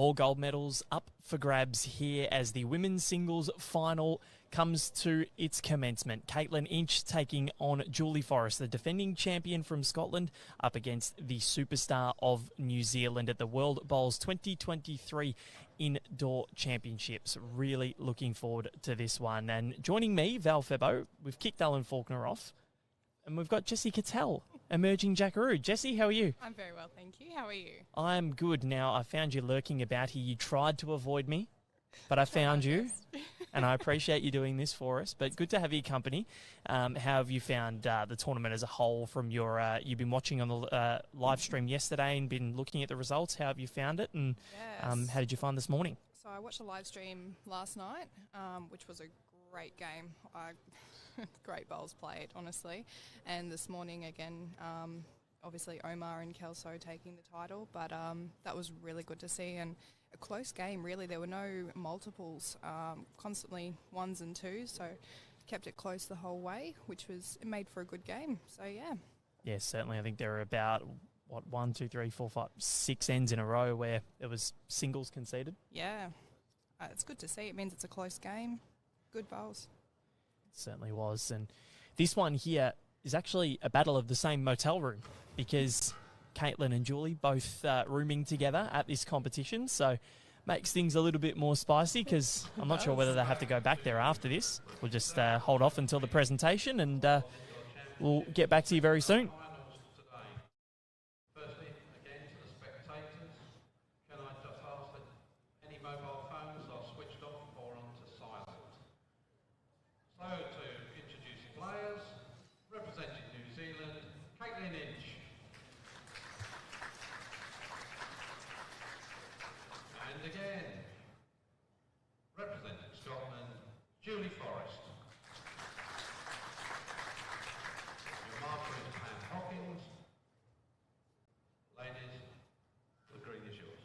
More gold medals up for grabs here as the women's singles final comes to its commencement. Katelyn Inch taking on Julie Forrest, the defending champion from Scotland, up against the superstar of New Zealand at the World Bowls 2023 Indoor Championships. Really looking forward to this one. And joining me, Val Febo, we've kicked Alan Faulkner off, and we've got Jessie Cattell, emerging Jackaroo. Jessie, how are you? I'm very well, thank you. How are you? I'm good. Now, I found you lurking about here. You tried to avoid me, but I found you, and I appreciate you doing this for us. But good to have your company. How have you found the tournament as a whole from your... you've been watching on the live stream yesterday and been looking at the results. How have you found it, and how did you find this morning? So I watched a live stream last night, which was a great game. Great bowls played, honestly. And this morning, again, obviously Omar and Kelso taking the title, but that was really good to see. And a close game, really. There were no multiples, constantly ones and twos, so kept it close the whole way, which was, it made for a good game. So, yeah. Yes, certainly. I think there were about, 1, 2, 3, 4, 5, 6 ends in a row where there was singles conceded. Yeah. It's good to see. It means it's a close game. Good bowls. Certainly was. And this one here is actually a battle of the same motel room, because Katelyn and Julie both rooming together at this competition, so makes things a little bit more spicy, because I'm not sure whether they have to go back there after this. We'll just hold off until the presentation, and we'll get back to you very soon. Julie Forrest. Your marker is Pam Hawkins. Ladies, the green is yours.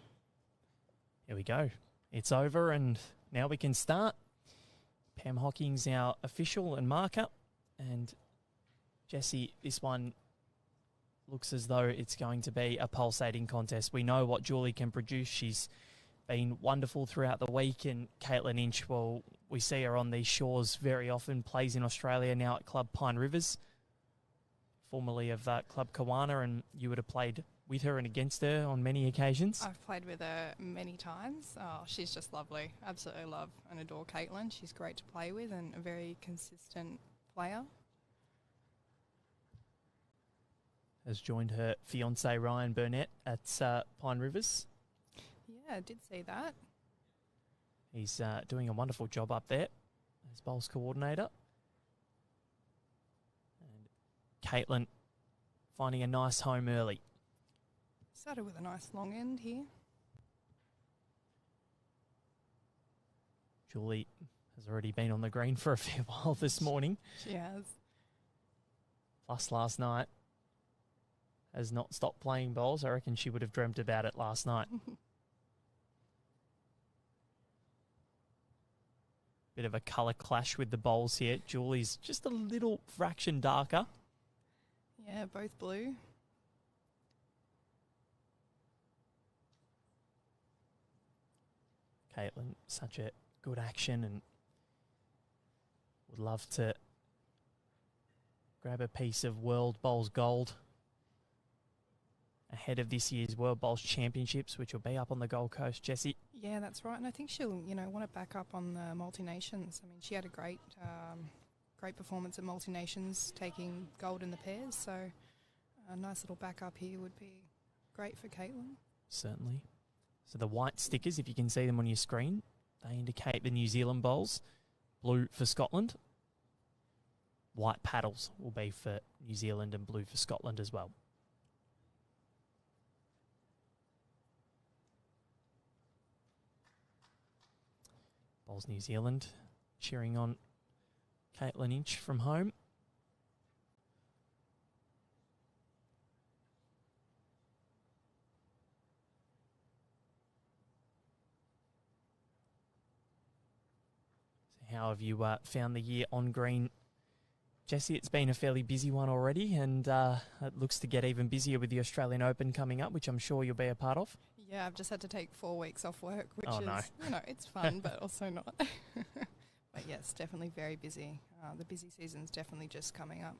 Here we go. It's over, and now we can start. Pam Hawkins, our official and marker. And Jessie, this one looks as though it's going to be a pulsating contest. We know what Julie can produce. She's been wonderful throughout the week, and Katelyn Inch, well, we see her on these shores very often, plays in Australia now at Club Pine Rivers, formerly of Club Kawana, and you would have played with her and against her on many occasions. I've played with her many times. Oh, she's just lovely. Absolutely love and adore Katelyn. She's great to play with and a very consistent player. Has joined her fiancé Ryan Burnett at Pine Rivers. Yeah, I did see that. He's doing a wonderful job up there as bowls coordinator. And Katelyn finding a nice home early. Started with a nice long end here. Julie has already been on the green for a fair while this morning. She has. Plus last night has not stopped playing bowls. I reckon she would have dreamt about it last night. Bit of a colour clash with the bowls here. Julie's just a little fraction darker. Yeah, both blue. Katelyn, such a good action, and would love to grab a piece of World Bowls gold ahead of this year's World Bowls Championships, which will be up on the Gold Coast. Jessie? Yeah, that's right. And I think she'll, want to back up on the multi-nations. I mean, she had a great performance at multi-nations, taking gold in the pairs. So a nice little backup here would be great for Katelyn. Certainly. So the white stickers, if you can see them on your screen, they indicate the New Zealand bowls. Blue for Scotland. White paddles will be for New Zealand and blue for Scotland as well. Bowls New Zealand cheering on Katelyn Inch from home. So how have you found the year on green, Jessie? It's been a fairly busy one already, and it looks to get even busier with the Australian Open coming up, which I'm sure you'll be a part of. Yeah, I've just had to take 4 weeks off work, which Oh, is, no. It's fun, but also not. But yes, definitely very busy. The busy season's definitely just coming up.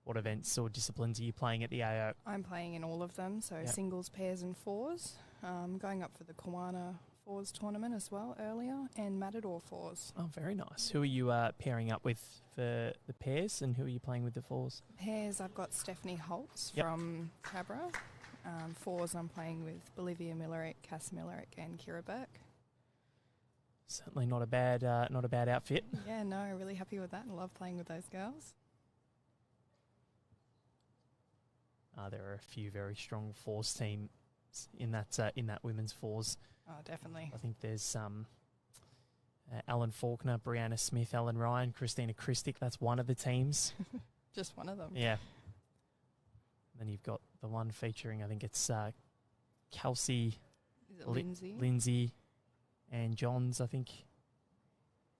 What events or disciplines are you playing at the AO? I'm playing in all of them, so Yep. singles, pairs and fours. Going up for the Kiwana Fours tournament as well earlier, and Matador Fours. Oh, very nice. Who are you pairing up with for the pairs, and who are you playing with the fours? Pairs, I've got Stephanie Holtz Yep. from Cabra. Fours, I'm playing with Bolivia Millerick, Cass Millerick and Kira Burke. Certainly not a bad outfit. Yeah, no, really happy with that and love playing with those girls. There are a few very strong fours teams in that women's fours. Oh, definitely. I think there's Alan Faulkner, Brianna Smith, Ellen Ryan, Christina Christic. That's one of the teams. Just one of them. Yeah. Then you've got the one featuring, I think it's Kelsey, Is it Lindsay? Lindsay, and Johns, I think.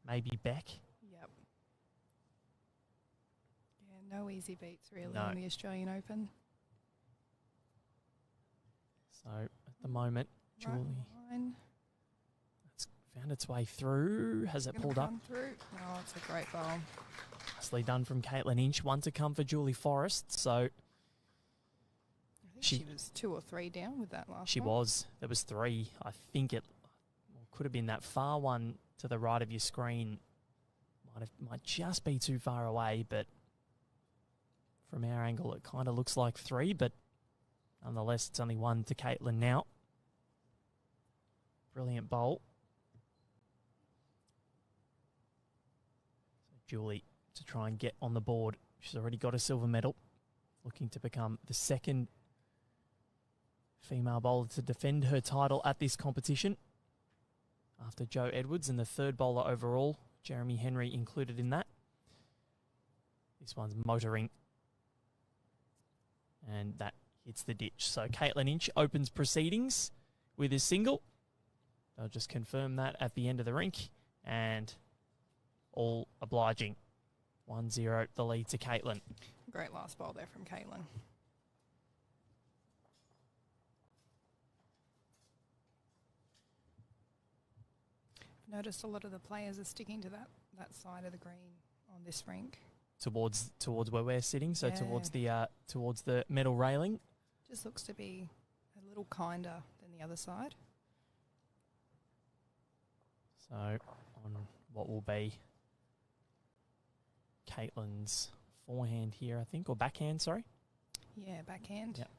Maybe Beck. Yep. Yeah, no easy beats really No. in the Australian Open. So at the moment, Right Julie line. it's found its way through. Has it Gonna pulled up? come through. Oh, it's a great bowl. Nicely done from Katelyn Inch. One to come for Julie Forrest. So I think She- she was 2 or 3 down with that last she one. was. There was 3. I think it could have been that far one to the right of your screen. Might just be too far away, but from our angle, it kind of looks like 3. But nonetheless, it's only 1 to Katelyn now. Brilliant bowl. So Julie to try and get on the board. She's already got a silver medal. Looking to become the second female bowler to defend her title at this competition. After Joe Edwards and the third bowler overall, Jeremy Henry included in that. This one's motoring. And that hits the ditch. So Katelyn Inch opens proceedings with his single. They'll just confirm that at the end of the rink. And all obliging. 1-0 the lead to Katelyn. Great last bowl there from Katelyn. Noticed a lot of the players are sticking to that side of the green on this rink. Towards where we're sitting, so Yeah. towards the metal railing. Just looks to be a little kinder than the other side. So on what will be Katelyn's forehand here, I think, or backhand, sorry. Yeah, backhand. Yep.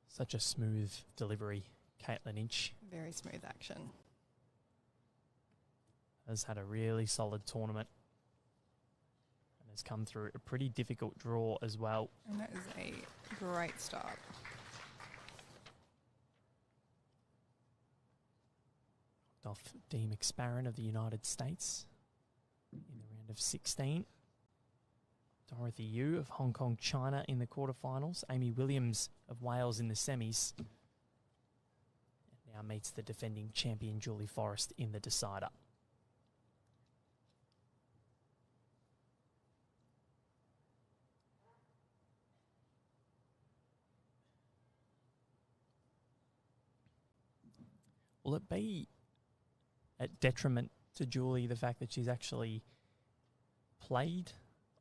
Such a smooth delivery, Katelyn Inch. Very smooth action. Has had a really solid tournament and has come through a pretty difficult draw as well. And that is a great start. Off Dee McSparron of the United States in the round of 16. Dorothy Yu of Hong Kong, China in the quarterfinals. Amy Williams of Wales in the semis. And now meets the defending champion Julie Forrest in the decider. Will it be at detriment to Julie the fact that she's actually played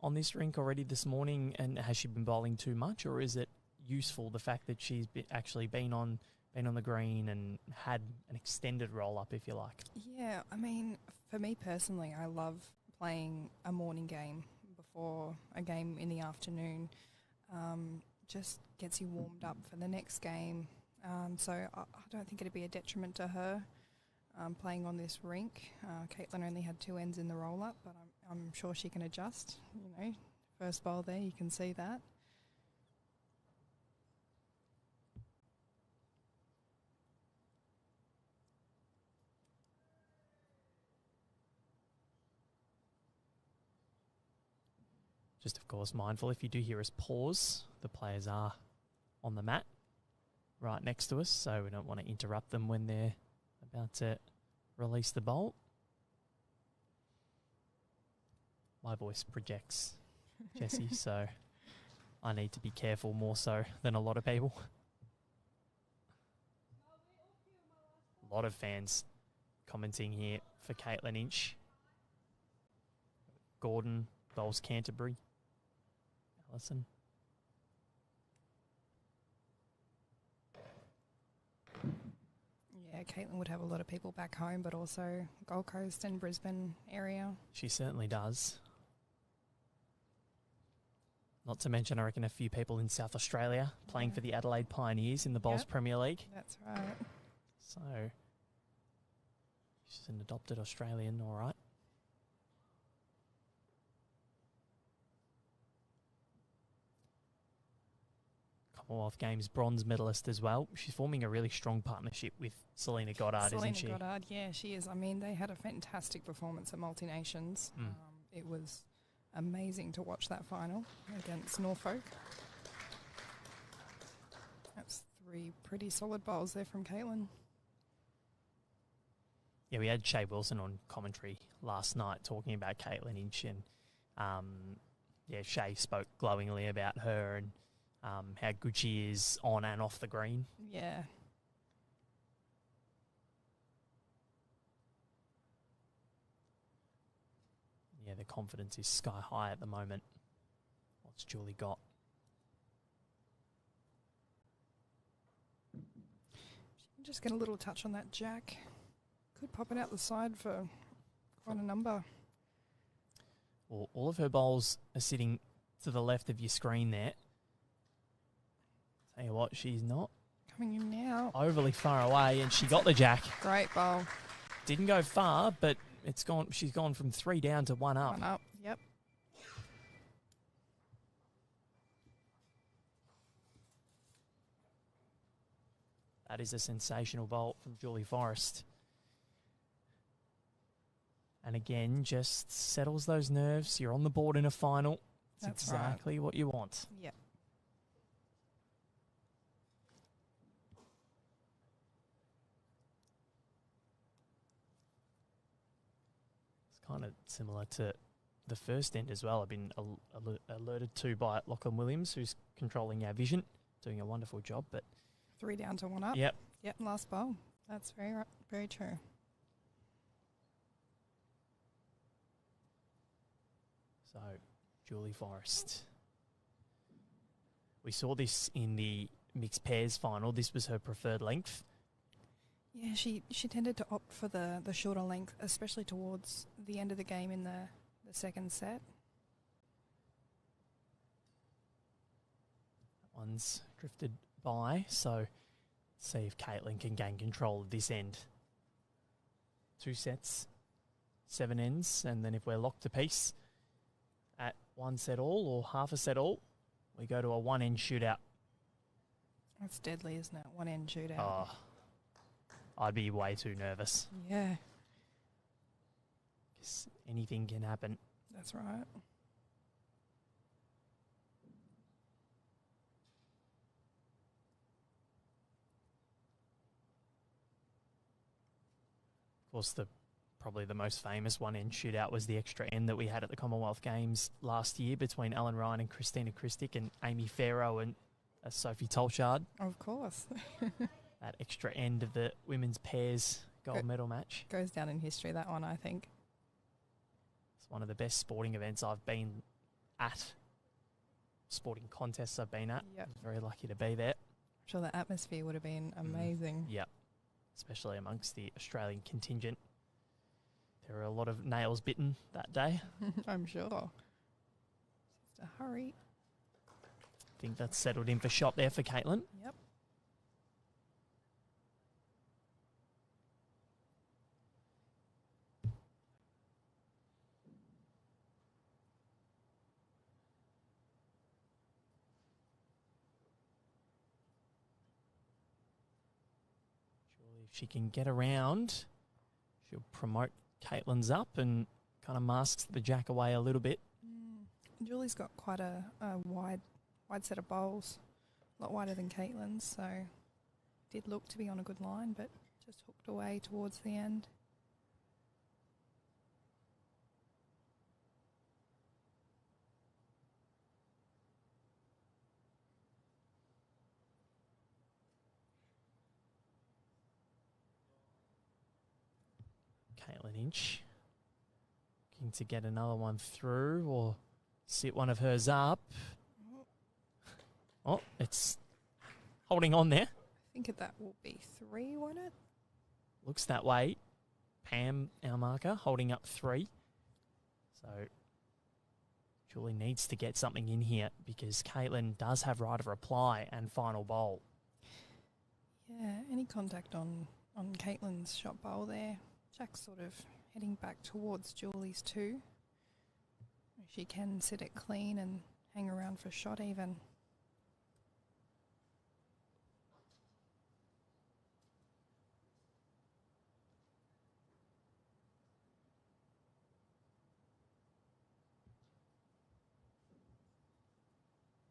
on this rink already this morning, and has she been bowling too much, or is it useful the fact that she's actually been on the green and had an extended roll up, if you like? Yeah, I mean, for me personally, I love playing a morning game before a game in the afternoon. Just gets you warmed up for the next game. So I don't think it'd be a detriment to her playing on this rink. Katelyn only had 2 ends in the roll up, but I'm sure she can adjust. You know, first bowl there, you can see that. Just, of course, mindful if you do hear us pause, the players are on the mat right next to us, so we don't want to interrupt them when they're about to release the bolt. My voice projects, Jessie, so I need to be careful more so than a lot of people. A lot of fans commenting here for Katelyn Inch. Gordon bowls Canterbury. Allison. Yeah, Katelyn would have a lot of people back home, but also Gold Coast and Brisbane area. She certainly does. Not to mention, I reckon, a few people in South Australia playing for the Adelaide Pioneers in the Bowls Premier League. That's right. So, she's an adopted Australian, all right. Commonwealth Games bronze medalist as well. She's forming a really strong partnership with Selena Goddard, isn't she? Selena Goddard, yeah, she is. I mean, they had a fantastic performance at Multi-Nations. It was amazing to watch that final against Norfolk. That's 3 pretty solid bowls there from Katelyn. Yeah, we had Shay Wilson on commentary last night talking about Katelyn Inch, and Shay spoke glowingly about her and how good she is on and off the green. Yeah. Yeah, the confidence is sky high at the moment. What's Julie got? Just get a little touch on that jack. Could pop it out the side for quite a number. Well, all of her bowls are sitting to the left of your screen there. Tell you what, she's not Coming in now. overly far away, and she got the jack. Great bowl. Didn't go far, but it's gone. She's gone from 3 down to 1 up. 1 up, yep. That is a sensational bolt from Julie Forrest. And again, just settles those nerves. You're on the board in a final. That's exactly what you want. Yep. It's kind of similar to the first end as well. I've been alerted to by Lachlan Williams, who's controlling our vision, doing a wonderful job. But 3 down to 1 up. Yep. Yep, last bowl. That's very true. So, Julie Forrest. We saw this in the mixed pairs final. This was her preferred length. Yeah, she tended to opt for the shorter length, especially towards the end of the game in the second set. That one's drifted by, so see if Katelyn can gain control of this end. 2 sets, 7 ends, and then if we're locked to piece at 1 set all or half a set all, we go to a 1-end shootout. That's deadly, isn't it? 1-end shootout. Oh, I'd be way too nervous. Yeah. 'Cause anything can happen. That's right. Of course, probably the most famous 1-end shootout was the extra end that we had at the Commonwealth Games last year between Alan Ryan and Christina Christic and Amy Farrow and Sophie Tolchard. Of course. That extra end of the women's pairs gold medal match. Goes down in history, that one, I think. It's one of the best sporting events I've been at, sporting contests I've been at. Yep. I was very lucky to be there. I'm sure the atmosphere would have been amazing. Yep. Especially amongst the Australian contingent. There were a lot of nails bitten that day. I'm sure. Just a hurry. I think that's settled in for shot there for Katelyn. Yep. Surely if she can get around, she'll promote Katelyn's up and kind of masks the jack away a little bit. Julie's got quite a wide set of bowls, a lot wider than Katelyn's, so did look to be on a good line, but just hooked away towards the end. Katelyn Inch looking to get another one through or sit one of hers up. Oh, it's holding on there. I think that will be 3, won't it? Looks that way. Pam, our marker, holding up 3. So Julie needs to get something in here because Katelyn does have right of reply and final bowl. Yeah, any contact on Katelyn's shot bowl there. Jack's sort of heading back towards Julie's too. She can sit it clean and hang around for shot even.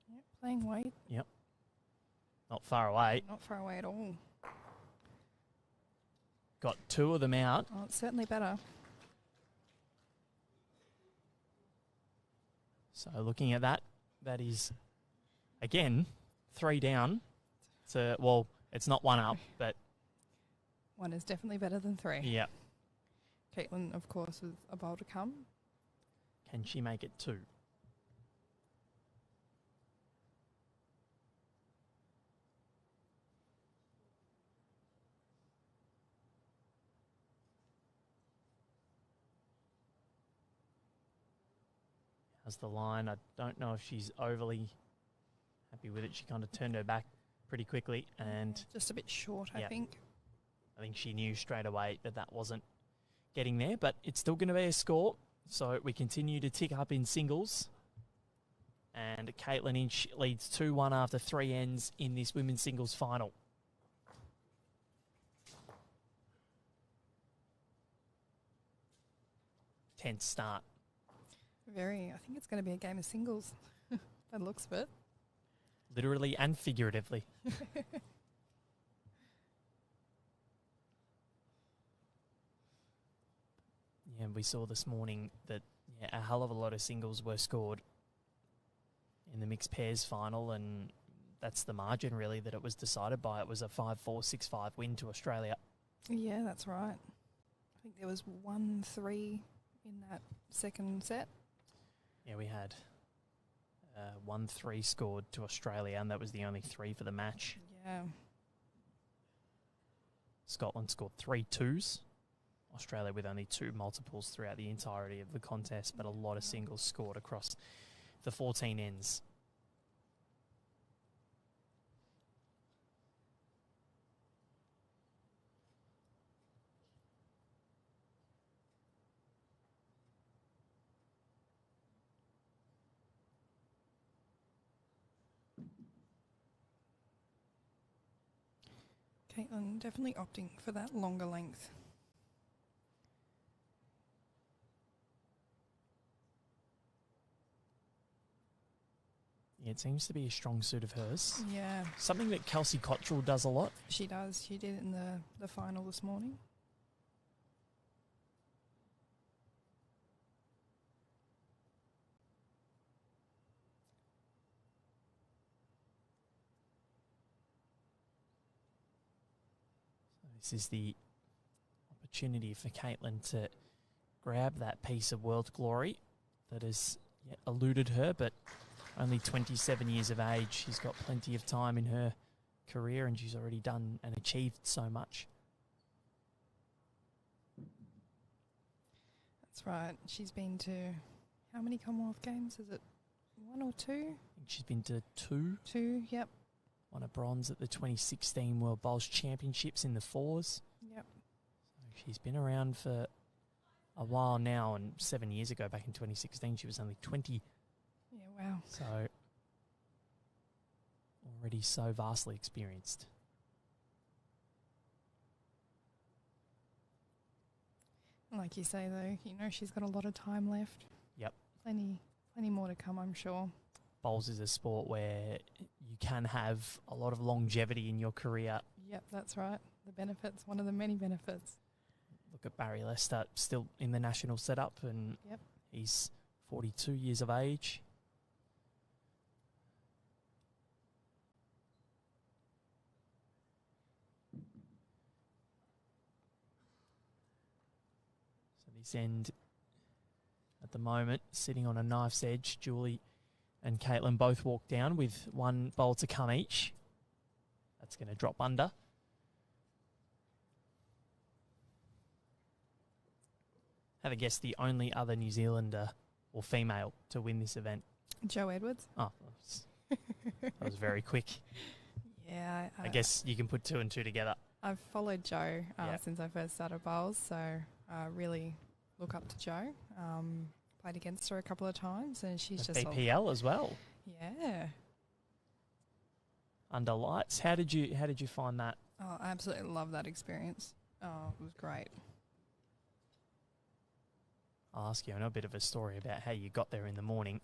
Yep, playing weight. Yep. Not far away. Not far away at all. Got 2 of them out. Oh, it's certainly better. So looking at that, that is, again, 3 down. Well, it's not 1 up, but... 1 is definitely better than 3. Yeah. Katelyn, of course, with a bowl to come. Can she make it 2? How's the line? I don't know if she's overly happy with it. She kind of turned her back pretty quickly, and Just a bit short, I Yeah. think. I think she knew straight away that wasn't getting there, but it's still going to be a score. So we continue to tick up in singles. And Katelyn Inch leads 2-1 after 3 ends in this women's singles final. Tense start. I think it's going to be a game of singles. By the looks of it. Literally and figuratively. Yeah, we saw this morning that a hell of a lot of singles were scored in the mixed pairs final, and that's the margin really that it was decided by. It was a 5-4, 6-5 win to Australia. Yeah, that's right. I think there was 1-3 in that second set. Yeah, we had 1-3 scored to Australia, and that was the only 3 for the match. Yeah. Scotland scored 3 2s. Australia with only 2 multiples throughout the entirety of the contest, but a lot of singles scored across the 14 ends. Katelyn definitely opting for that longer length. Yeah, it seems to be a strong suit of hers. Yeah, Something that Kelsey Cottrell does a lot. she does. She did it in the final this morning. This is the opportunity for Katelyn to grab that piece of world glory that has eluded her, but only 27 years of age. She's got plenty of time in her career, and she's already done and achieved so much. That's right. She's been to how many Commonwealth Games? Is it 1 or 2? I think she's been to 2. 2, yep. Won a bronze at the 2016 World Bowls Championships in the 4s. Yep. So she's been around for a while now, and 7 years ago, back in 2016, she was only 20. Yeah, wow. So already so vastly experienced. Like you say, though, she's got a lot of time left. Yep. Plenty more to come, I'm sure. Bowls is a sport where you can have a lot of longevity in your career. Yep, that's right. The benefits, one of the many benefits. Look at Barry Lester, still in the national setup, and Yep. he's 42 years of age. This end at the moment, sitting on a knife's edge. Julie and Katelyn both walk down with one bowl to come each. That's going to drop under. Have a guess, the only other New Zealander or female to win this event. Joe Edwards. Oh, that was very quick. Yeah. I guess you can put 2 and 2 together. I've followed Joe since I first started bowls, so I really look up to Joe. Played against her a couple of times, and she's just BPL as well. Yeah. Under lights. How did you find that? Oh, I absolutely love that experience. Oh, it was great. I'll ask you a bit of a story about how you got there in the morning.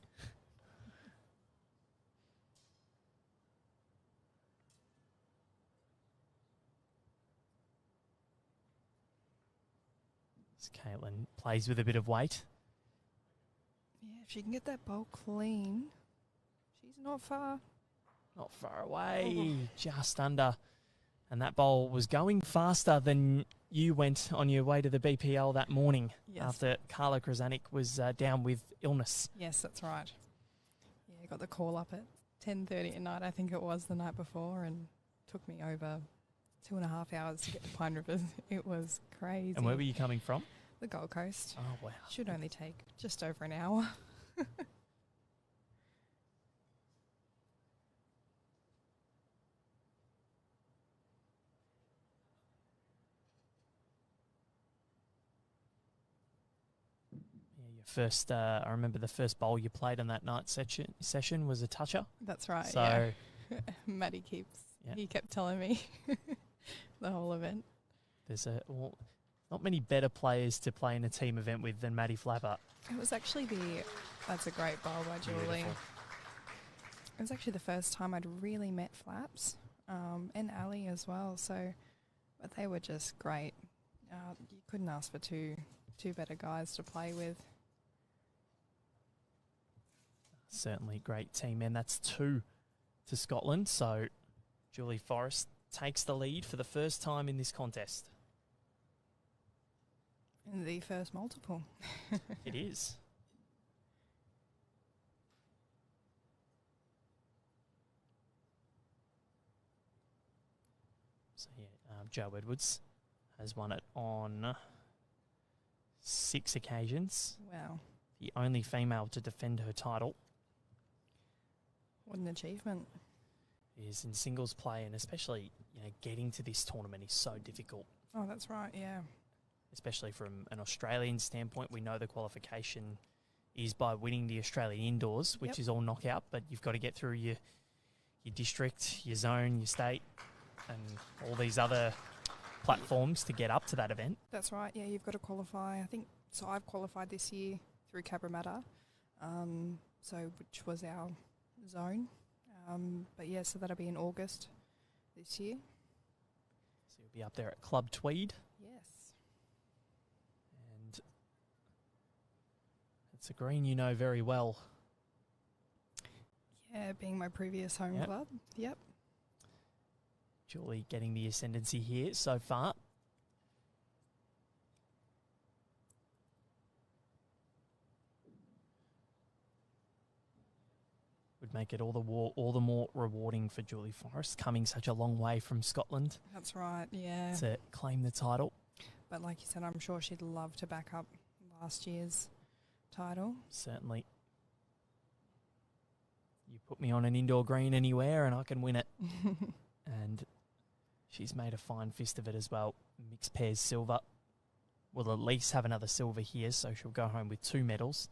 Katelyn plays with a bit of weight. Yeah, if she can get that bowl clean, she's not far. Not far away, just under. And that bowl was going faster than you went on your way to the BPL that morning after Carla Krasanik was down with illness. Yes, that's right. Yeah, got the call up at 10:30 at night, I think it was the night before, and took me over 2.5 hours to get to Pine Rivers. It was crazy. And where were you coming from? The Gold Coast. Oh, wow. Should only take just over an hour. First, I remember the first bowl you played on that night session was a toucher. That's right. So, Maddie he kept telling me the whole event. There's not many better players to play in a team event with than Maddie Flapper. It was actually that's a great bowl by Julie. Beautiful. It was actually the first time I'd really met Flaps, and Ali as well. So, but they were just great. You couldn't ask for two better guys to play with. Certainly great team, and that's 2 to Scotland. So Julie Forrest takes the lead for the first time in this contest. And the first multiple. It is. So Joe Edwards has won it on 6 occasions. Wow. The only female to defend her title. What an achievement. Is in singles play, and especially getting to this tournament is so difficult. Oh, that's right, yeah. Especially from an Australian standpoint, we know the qualification is by winning the Australian indoors, which is all knockout, but you've got to get through your district, your zone, your state, and all these other platforms to get up to that event. That's right, yeah, you've got to qualify. I think, so I've qualified this year through Cabramatta, which was our zone. But yeah, so that'll be in August this year. So you'll be up there at Club Tweed. Yes. And it's a green you know very well. Yeah, being my previous home club. Yep. Julie getting the ascendancy here so far. Would make it all the more rewarding for Julie Forrest, coming such a long way from Scotland. That's right, yeah. To claim the title. But like you said, I'm sure she'd love to back up last year's title. Certainly. You put me on an indoor green anywhere and I can win it. And she's made a fine fist of it as well. Mixed pairs silver. We'll at least have another silver here, so she'll go home with 2 medals.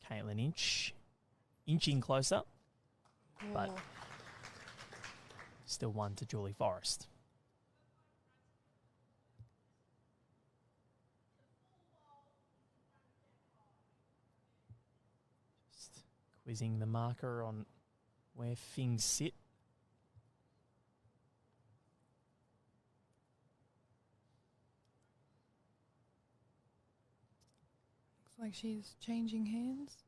Katelyn inching closer, but still 1 to Julie Forrest. Just quizzing the marker on where things sit. Like she's changing hands.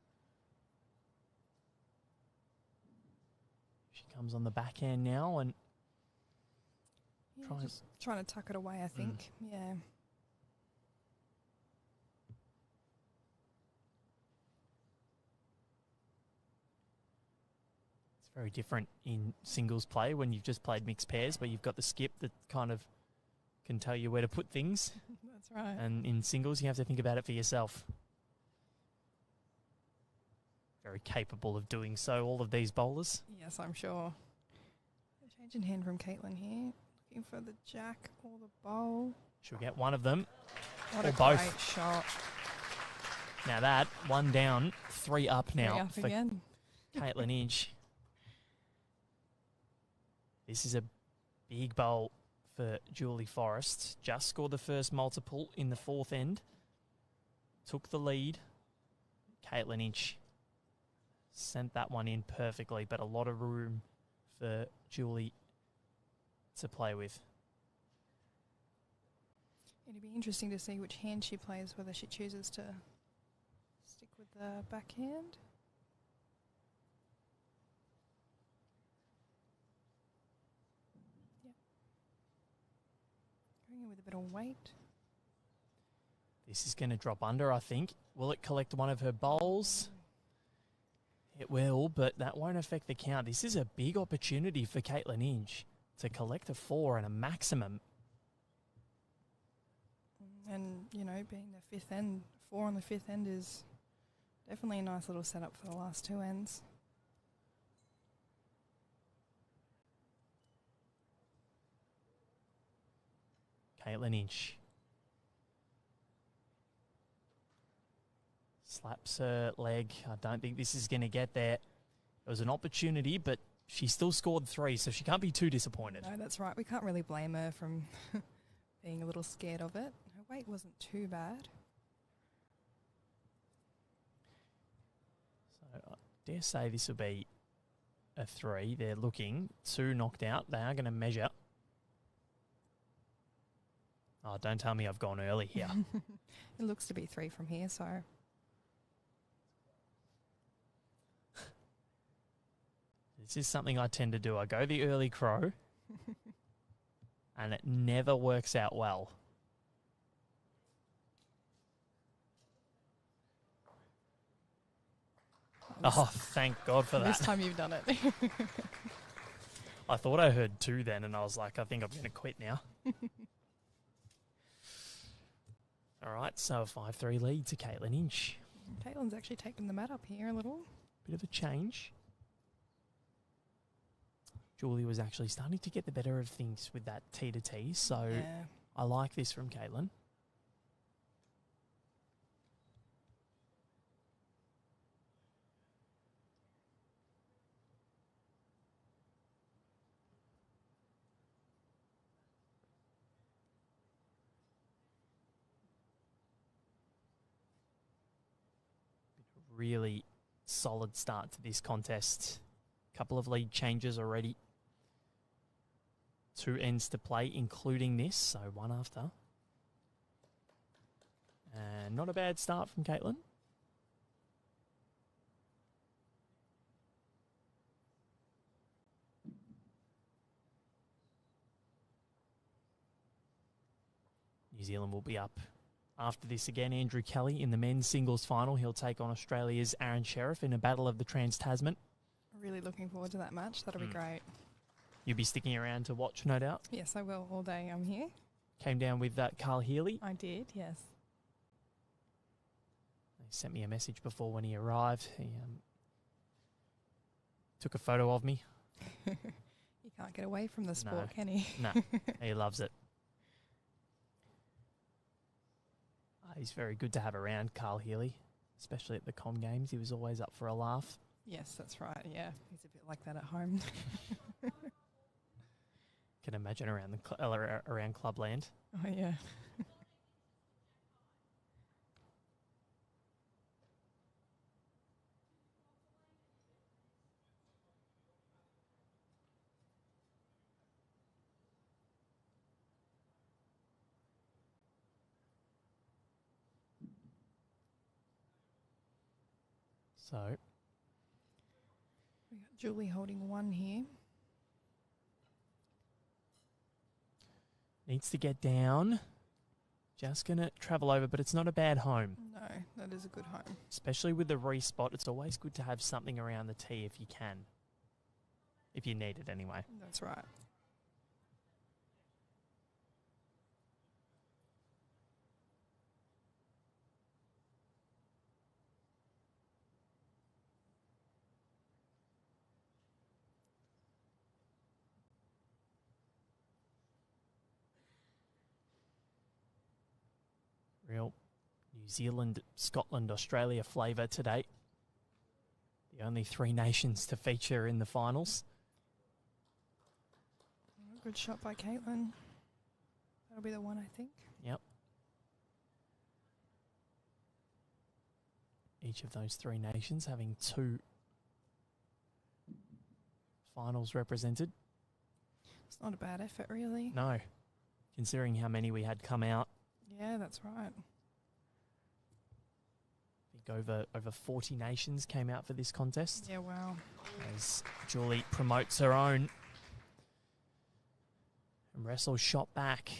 She comes on the backhand now, and Yeah, just trying to tuck it away, I think. Yeah. It's very different in singles play when you've just played mixed pairs, where you've got the skip that kind of can tell you where to put things. That's right. And in singles, you have to think about it for yourself. Very capable of doing so, all of these bowlers. Yes, I'm sure. Change in hand from Katelyn here. Looking for the jack or the bowl. She'll get one of them. What or a both. great shot. Now that, one down, three up now. Three up for again. Katelyn Inch. This is a big bowl for Julie Forrest. Just scored the first multiple in the fourth end. Took the lead. Katelyn Inch sent that one in perfectly, but a lot of room for Julie to play with. It'd be interesting to see which hand she plays, whether she chooses to stick with the backhand. Yep. Going in with a bit of weight. This is going to drop under, I think. Will it collect one of her bowls? It will, but that won't affect the count. This is a big opportunity for Katelyn Inch to collect a 4 and a maximum. And, you know, being the fifth end, 4 on the fifth end is definitely a nice little setup for the last two ends. Katelyn Inch slaps her leg. I don't think this is going to get there. It was an opportunity, but she still scored 3, so she can't be too disappointed. No, that's right. We can't really blame her from being a little scared of it. Her weight wasn't too bad. So I dare say this will be a 3. They're looking. 2 knocked out. They are going to measure. Oh, don't tell me I've gone early here. It looks to be 3 from here, so... This is something I tend to do. I go the early crow, and it never works out well. Oh, thank God for that. This time you've done it. I thought I heard 2 then, and I was like, I think I'm going to quit now. All right, so a 5-3 lead to Katelyn Inch. Katelyn's actually taken the mat up here a little. Bit of a change. Julie was actually starting to get the better of things with that T to T, so Yeah. I like this from Katelyn. Really solid start to this contest. Couple of lead changes already. 2 ends to play, including this, so 1 after. And not a bad start from Katelyn. New Zealand will be up after this again. Andrew Kelly in the men's singles final. He'll take on Australia's Aaron Sheriff in a battle of the Trans-Tasman. Really looking forward to that match. That'll be great. You'll be sticking around to watch, no doubt. Yes, I will all day. I'm here. Came down with Carl Healy. I did, yes. He sent me a message before when he arrived. He took a photo of me. You can't get away from the sport, No. can he? No, he loves it. He's very good to have around, Carl Healy, especially at the Com Games. He was always up for a laugh. Yes, that's right. Yeah, he's a bit like that at home. Can imagine around the around Clubland. Oh, yeah. So We got Julie holding 1 here. Needs to get down. Just going to travel over, but it's not a bad home. No, that is a good home. Especially with the respot, it's always good to have something around the tee if you can. If you need it anyway. That's right. Real New Zealand, Scotland, Australia flavour today. The only 3 nations to feature in the finals. Good shot by Katelyn. That'll be the one, I think. Yep. Each of those 3 nations having 2 finals represented. It's not a bad effort, really. No, considering how many we had come out. Yeah, that's right. I think over 40 nations came out for this contest. Yeah, wow. As Julie promotes her own. And Wrestle shot back.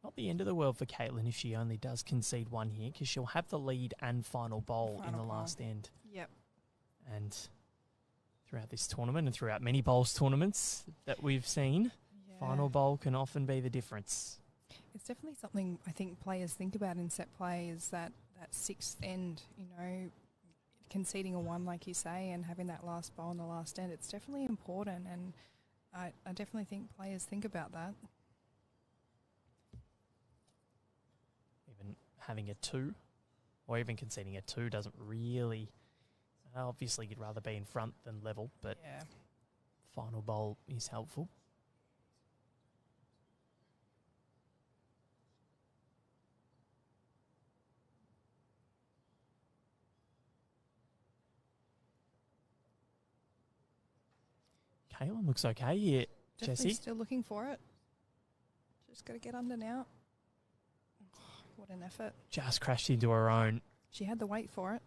Not the end of the world for Katelyn if she only does concede one here, because she'll have the lead and final bowl in the last end. Yep. And throughout this tournament and throughout many bowls tournaments that we've seen, final bowl can often be the difference. It's definitely something I think players think about in set play is that 6th end, conceding a 1 like you say and having that last bowl in the last end. It's definitely important, and I definitely think players think about that. Even having a 2 or even conceding a 2 doesn't really... Obviously, you'd rather be in front than level, but final bowl is helpful. Katelyn looks okay here, Definitely Jessie. still looking for it. Just got to get under now. Oh, what an effort. Just crashed into her own. She had the weight for it.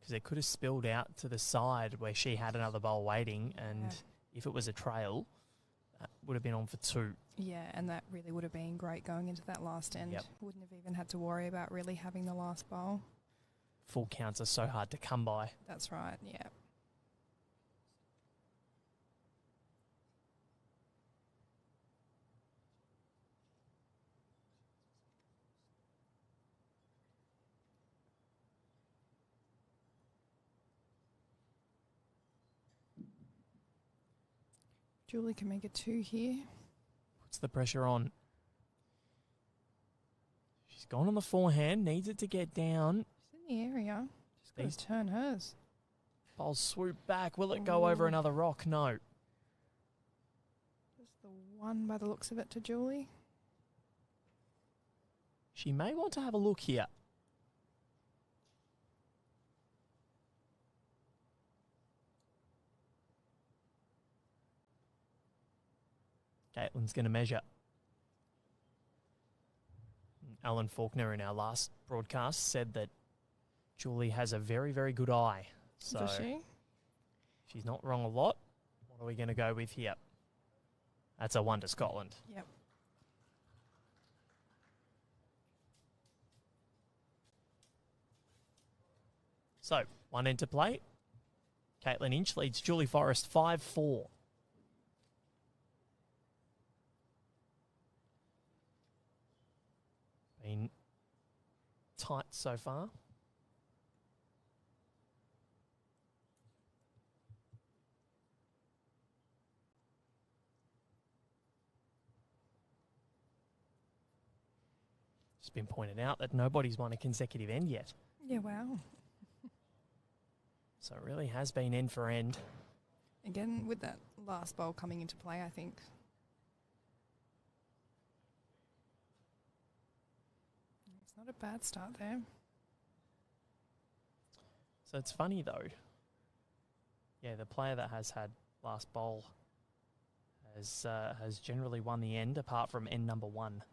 Because it could have spilled out to the side where she had another bowl waiting, and if it was a trail, that would have been on for 2. Yeah, and that really would have been great going into that last end. Yep. Wouldn't have even had to worry about really having the last bowl. Full counts are so hard to come by. That's right, yeah. Julie can make a 2 here. Puts the pressure on. She's gone on the forehand, needs it to get down. She's in the area. Just got to turn hers. Bowls swoop back. Will it go over another rock? No. Just the 1 by the looks of it to Julie. She may want to have a look here. Katelyn's going to measure. Alan Faulkner in our last broadcast said that Julie has a very, very good eye. So Does she? She's not wrong a lot. What are we going to go with here? That's a 1 to Scotland. Yep. So, 1 into play. Katelyn Inch leads Julie Forrest 5-4. Been tight so far. It's been pointed out that nobody's won a consecutive end yet. Yeah, wow. So it really has been end for end. Again, with that last bowl coming into play, I think. It's not a bad start there. So it's funny though. Yeah, the player that has had last bowl has generally won the end, apart from end number 1.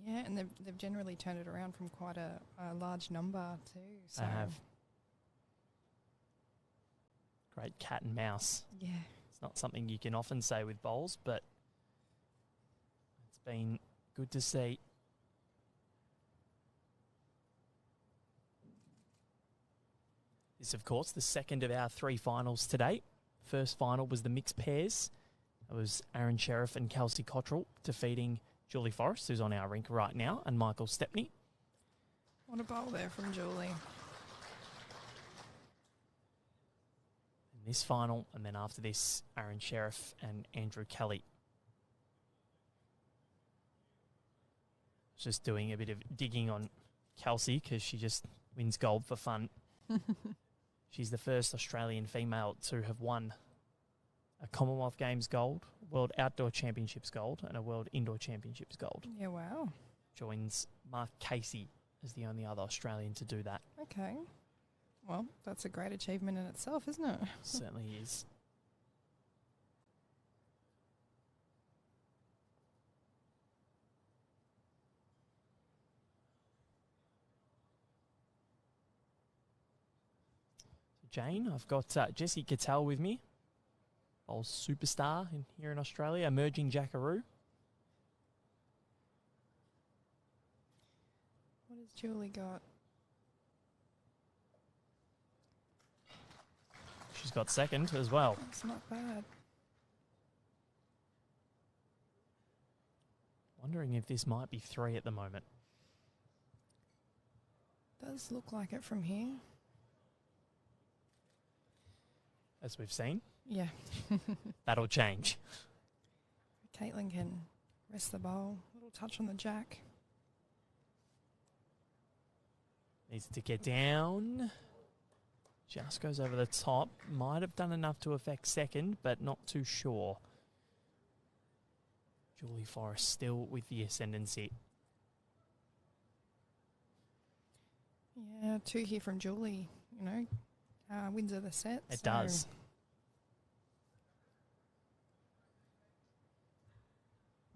Yeah, and they've generally turned it around from quite a large number too. So They have. Great cat and mouse. Yeah. It's not something you can often say with bowls, but it's been good to see. This, of course, the second of our 3 finals today. First final was the mixed pairs. It was Aaron Sheriff and Kelsey Cottrell defeating Julie Forrest, who's on our rink right now, and Michael Stepney. What a bowl there from Julie. In this final, and then after this, Aaron Sheriff and Andrew Kelly. Just doing a bit of digging on Kelsey because she just wins gold for fun. She's the first Australian female to have won a Commonwealth Games gold, World Outdoor Championships gold, and a World Indoor Championships gold. Yeah, wow. Joins Mark Casey as the only other Australian to do that. Okay. Well, that's a great achievement in itself, isn't it? Certainly is. Jane, I've got Jessie Cattell with me, old superstar here in Australia, emerging jackaroo. What has Julie got? She's got second as well. It's not bad. Wondering if this might be 3 at the moment. Does look like it from here. As we've seen, Yeah. that'll change. Katelyn can rest the bowl. Little touch on the jack. Needs to get down. Just goes over the top. Might have done enough to affect second, but not too sure. Julie Forrest still with the ascendancy. Yeah, 2 here from Julie, you know. Wins of the set. It does.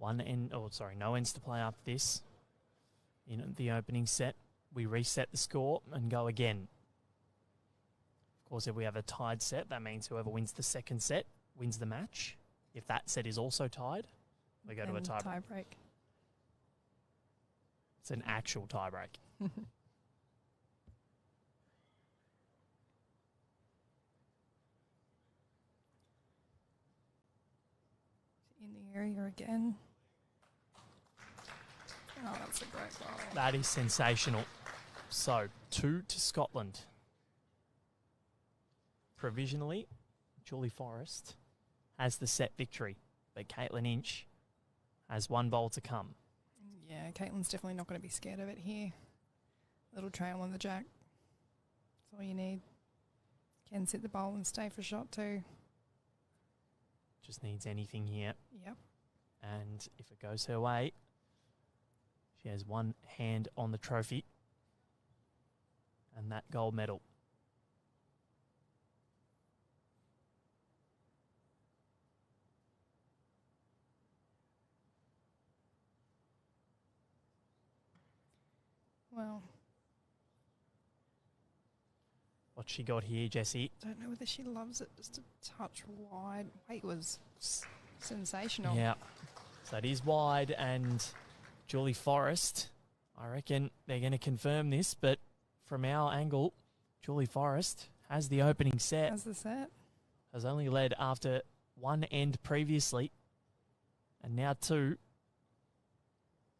No ends to play after this. In the opening set, we reset the score and go again. Of course, if we have a tied set, that means whoever wins the second set wins the match. If that set is also tied, we go to a tie break. It's an actual tie break. In the area again. Oh, that's a great ball. That is sensational. So, 2 to Scotland. Provisionally, Julie Forrest has the set victory, but Katelyn Inch has 1 bowl to come. Yeah, Katelyn's definitely not going to be scared of it here. Little trail on the jack. That's all you need. Can sit the bowl and stay for shot too. Just needs anything here. Yep. And if it goes her way, she has 1 hand on the trophy and that gold medal. Well, What she got here, Jessie? don't know whether she loves it. Just a touch wide. Weight was sensational. Yeah. So it is wide, and Julie Forrest, I reckon they're going to confirm this, but from our angle, Julie Forrest has the opening set. How's the set? Has only led after 1 end previously, and now 2.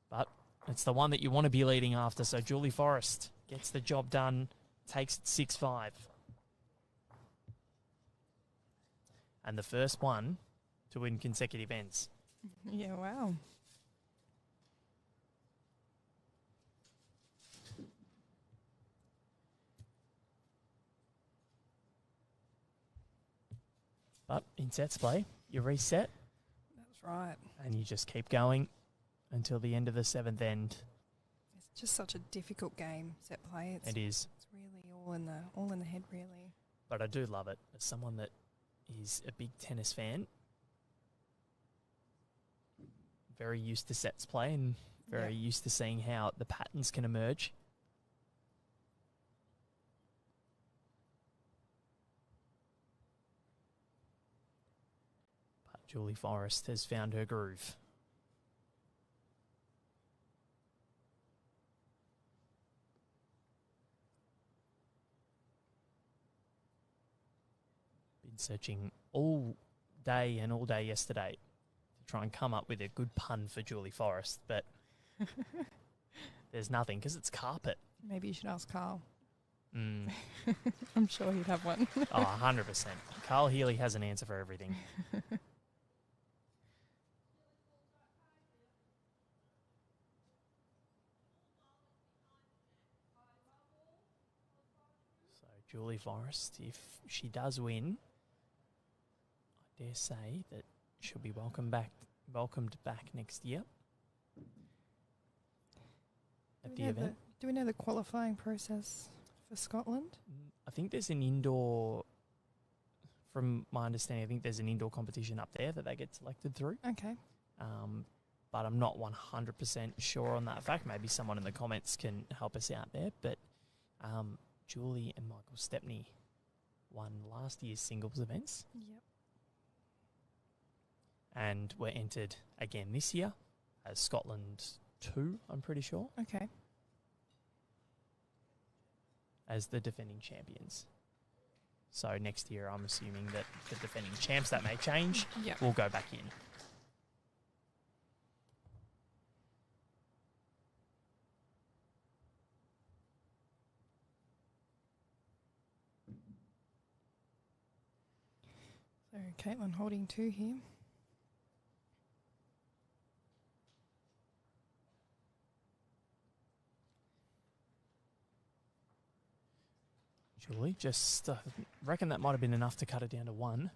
But it's the one that you want to be leading after, so Julie Forrest gets the job done, takes it 6-5. And the first one to win consecutive ends. Yeah, wow. But in sets play, you reset That's right. and you just keep going until the end of the 7th end. It's just such a difficult game, set play. It is. It's really all in the head, really. But I do love it. As someone that is a big tennis fan, very used to sets play and very used to seeing how the patterns can emerge. Julie Forrest has found her groove. Been searching all day and all day yesterday to try and come up with a good pun for Julie Forrest, but there's nothing because it's carpet. Maybe you should ask Carl. Mm. I'm sure he'd have one. Oh, 100%. Carl Healy has an answer for everything. So Julie Forrest, if she does win, I dare say that she'll be welcomed back next year at the event. Do we know the qualifying process for Scotland? I think there's an indoor, from my understanding, I think there's an indoor competition up there that they get selected through. Okay. But I'm not 100% sure on that fact. Maybe someone in the comments can help us out there. But Julie and Michael Stepney won last year's singles events. Yep. And were entered again this year as Scotland 2, I'm pretty sure, Okay. as the defending champions. So next year, I'm assuming that the defending champs, that may change, Yep. will go back in. So Katelyn holding 2 here. Julie, just reckon that might have been enough to cut it down to 1.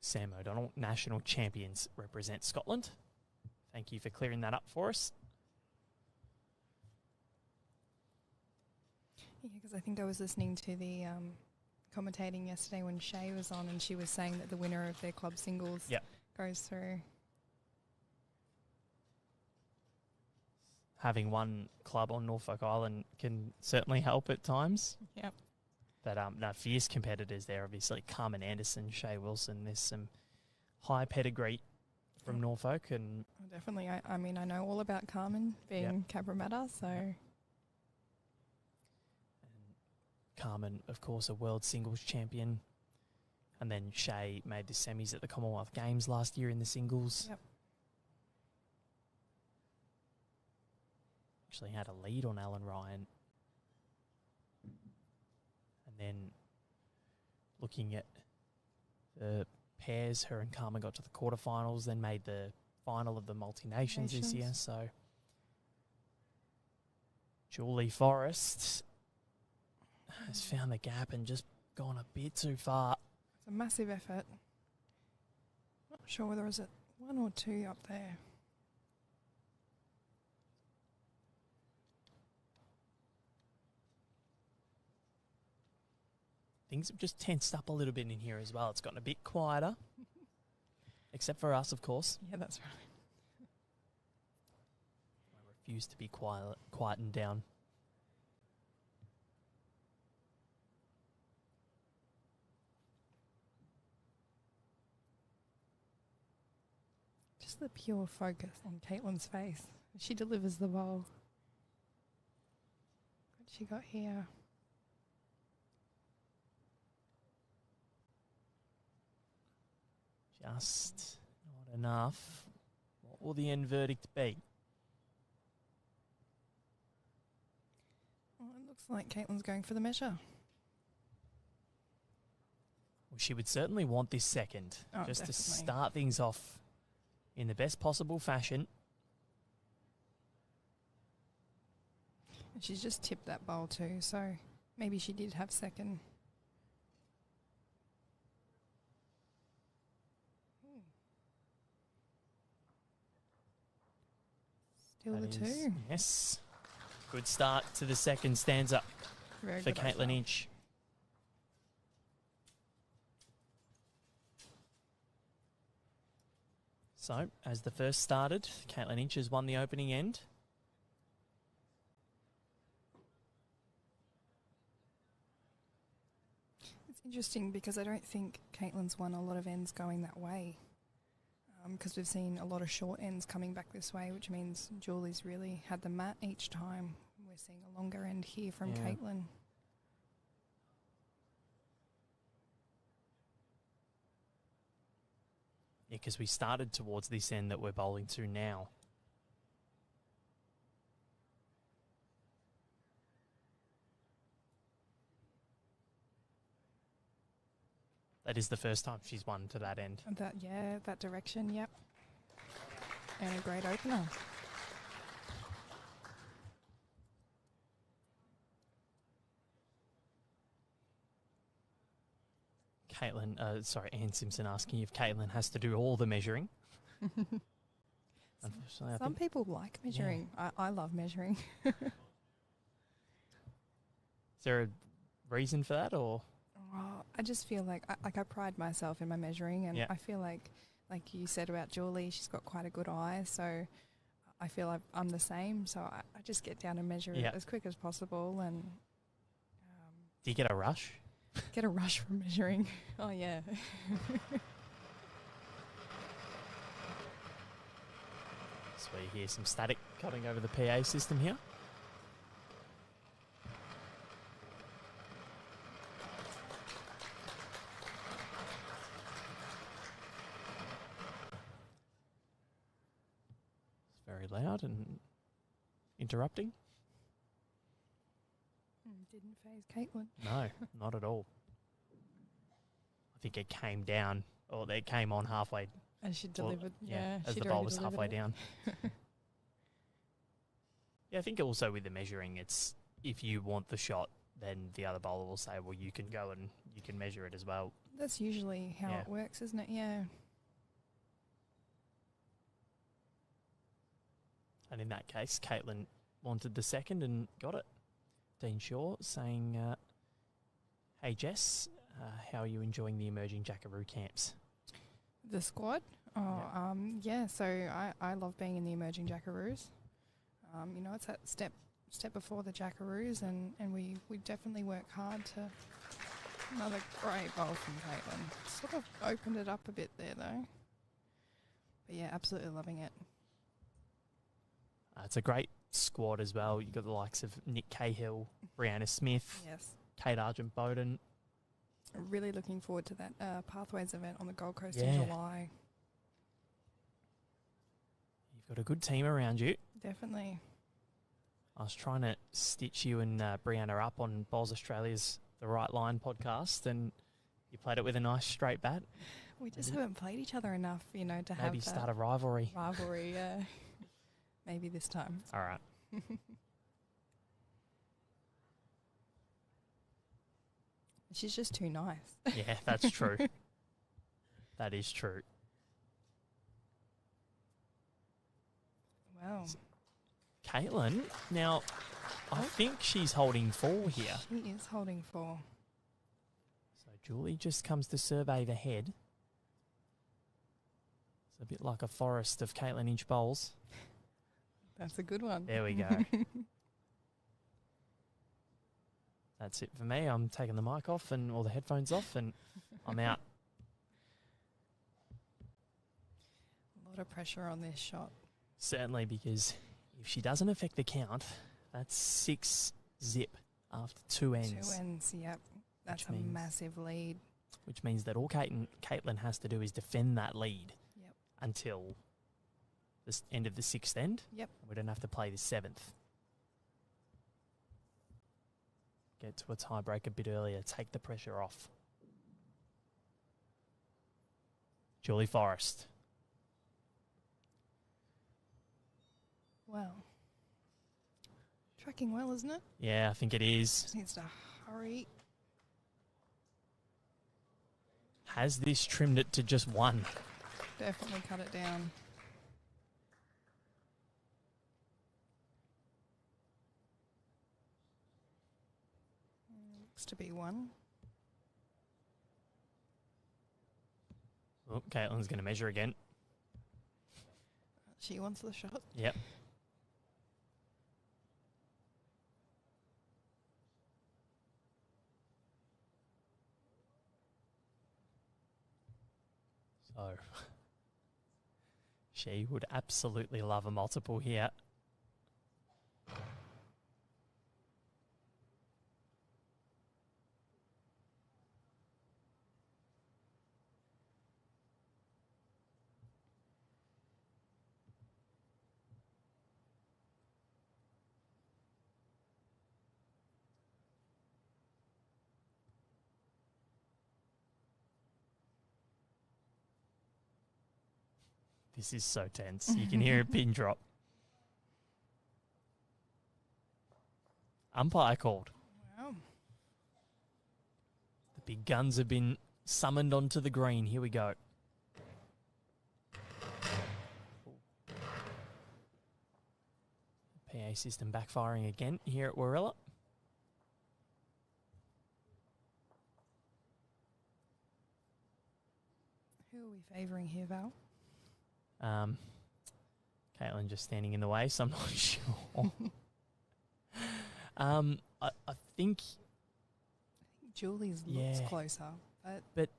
Sam O'Donnell, national champions, represent Scotland. Thank you for clearing that up for us. Yeah, because I think I was listening to the commentating yesterday when Shay was on, and she was saying that the winner of their club singles Yep. goes through. Having one club on Norfolk Island can certainly help at times. Yep. But no, fierce competitors there, obviously. Carmen Anderson, Shay Wilson. There's some high pedigree from Norfolk. And Oh, definitely. I mean, I know all about Carmen being Cabramatta, so... and Carmen, of course, a world singles champion. And then Shay made the semis at the Commonwealth Games last year in the singles. Yep. Actually had a lead on Alan Ryan. And then looking at the pairs, her and Carmen got to the quarterfinals, then made the final of the multi-nations this year. So Julie Forrest has found the gap and just gone a bit too far. It's a massive effort. Not sure whether it was at 1 or 2 up there. Things have just tensed up a little bit in here as well. It's gotten a bit quieter, except for us, of course. Yeah, that's right. I refuse to be quietened down. Just the pure focus on Katelyn's face. She delivers the bowl. What she got here? Just not enough. What will the end verdict be? Well, it looks like Katelyn's going for the measure. Well, she would certainly want this second, Oh, just to definitely. start things off in the best possible fashion. And she's just tipped that bowl too, so maybe she did have second. Still That the is- 2. Yes. Good start to the second stanza Very for good over. Katelyn Inch. So, as the first started, Katelyn Inch has won the opening end. Interesting, because I don't think Katelyn's won a lot of ends going that way. Because we've seen a lot of short ends coming back this way, which means Julie's really had the mat each time. We're seeing a longer end here from Yeah. Katelyn. Yeah, because we started towards this end that we're bowling to now. That is the first time she's won to that end. And that direction, yep. And a great opener. Ann Simpson asking if Katelyn has to do all the measuring. Unfortunately, Some people like measuring. I love measuring. Is there a reason for that, or? Oh, I just feel like I pride myself in my measuring, and I feel like you said about Julie, she's got quite a good eye, so I feel I'm the same. So I just get down and measure it as quick as possible, and Do you get a rush? get a rush from measuring. Oh yeah. So we hear some static coming over the PA system here. It's very loud and interrupting. Didn't phase Katelyn. No, not at all. I think it came down, or it came on halfway. And she delivered. As the bowl was halfway down. I think also with the measuring, it's if you want the shot, then the other bowler will say, well, you can go and you can measure it as well. That's usually how it works, isn't it? Yeah. And in that case, Katelyn wanted the second and got it. Dean Shaw saying, hey, Jess, how are you enjoying the emerging Jackaroo camps? The squad? So I love being in the emerging Jackaroos. It's that step before the Jackaroos, and we definitely work hard to... Another great bowl from Katelyn. Sort of opened it up a bit there, though. But yeah, absolutely loving it. It's a great squad as well. You've got the likes of Nick Cahill, Brianna Smith, Kate Argent-Bowden. Really looking forward to that Pathways event on the Gold Coast in July. You've got a good team around you. Definitely. I was trying to stitch you and Brianna up on Bowls Australia's The Right Line podcast, and you played it with a nice straight bat. We just haven't played each other enough, to have maybe start a rivalry. Yeah. Maybe this time. All right. She's just too nice. Yeah, that's true. That is true. Wow. Katelyn, now, I think she's holding 4 here. She is holding 4. So Julie just comes to survey the head. It's a bit like a Forrest of Katelyn inch bowls. That's a good one. There we go. That's it for me. I'm taking the mic off and all the headphones off, and I'm out. A lot of pressure on this shot. Certainly, because if she doesn't affect the count, that's 6 zip after 2 ends. 2 ends, yep. That's a massive lead. Which means that all Katelyn has to do is defend that lead until the end of the 6th end. Yep. We don't have to play the 7th. Get to a tiebreak a bit earlier. Take the pressure off. Julie Forrest. Wow. Tracking well, isn't it? Yeah, I think it is. Just needs to hurry. Has this trimmed it to just 1? Definitely cut it down. Looks to be 1. Oh, Katelyn's going to measure again. She wants the shot. Yep. Oh. She would absolutely love a multiple here. This is so tense. You can hear a pin drop. Umpire called. Wow. The big guns have been summoned onto the green. Here we go. PA system backfiring again here at Warilla. Who are we favouring here, Val? Katelyn just standing in the way, so I'm not sure. I think Julie's looks closer, but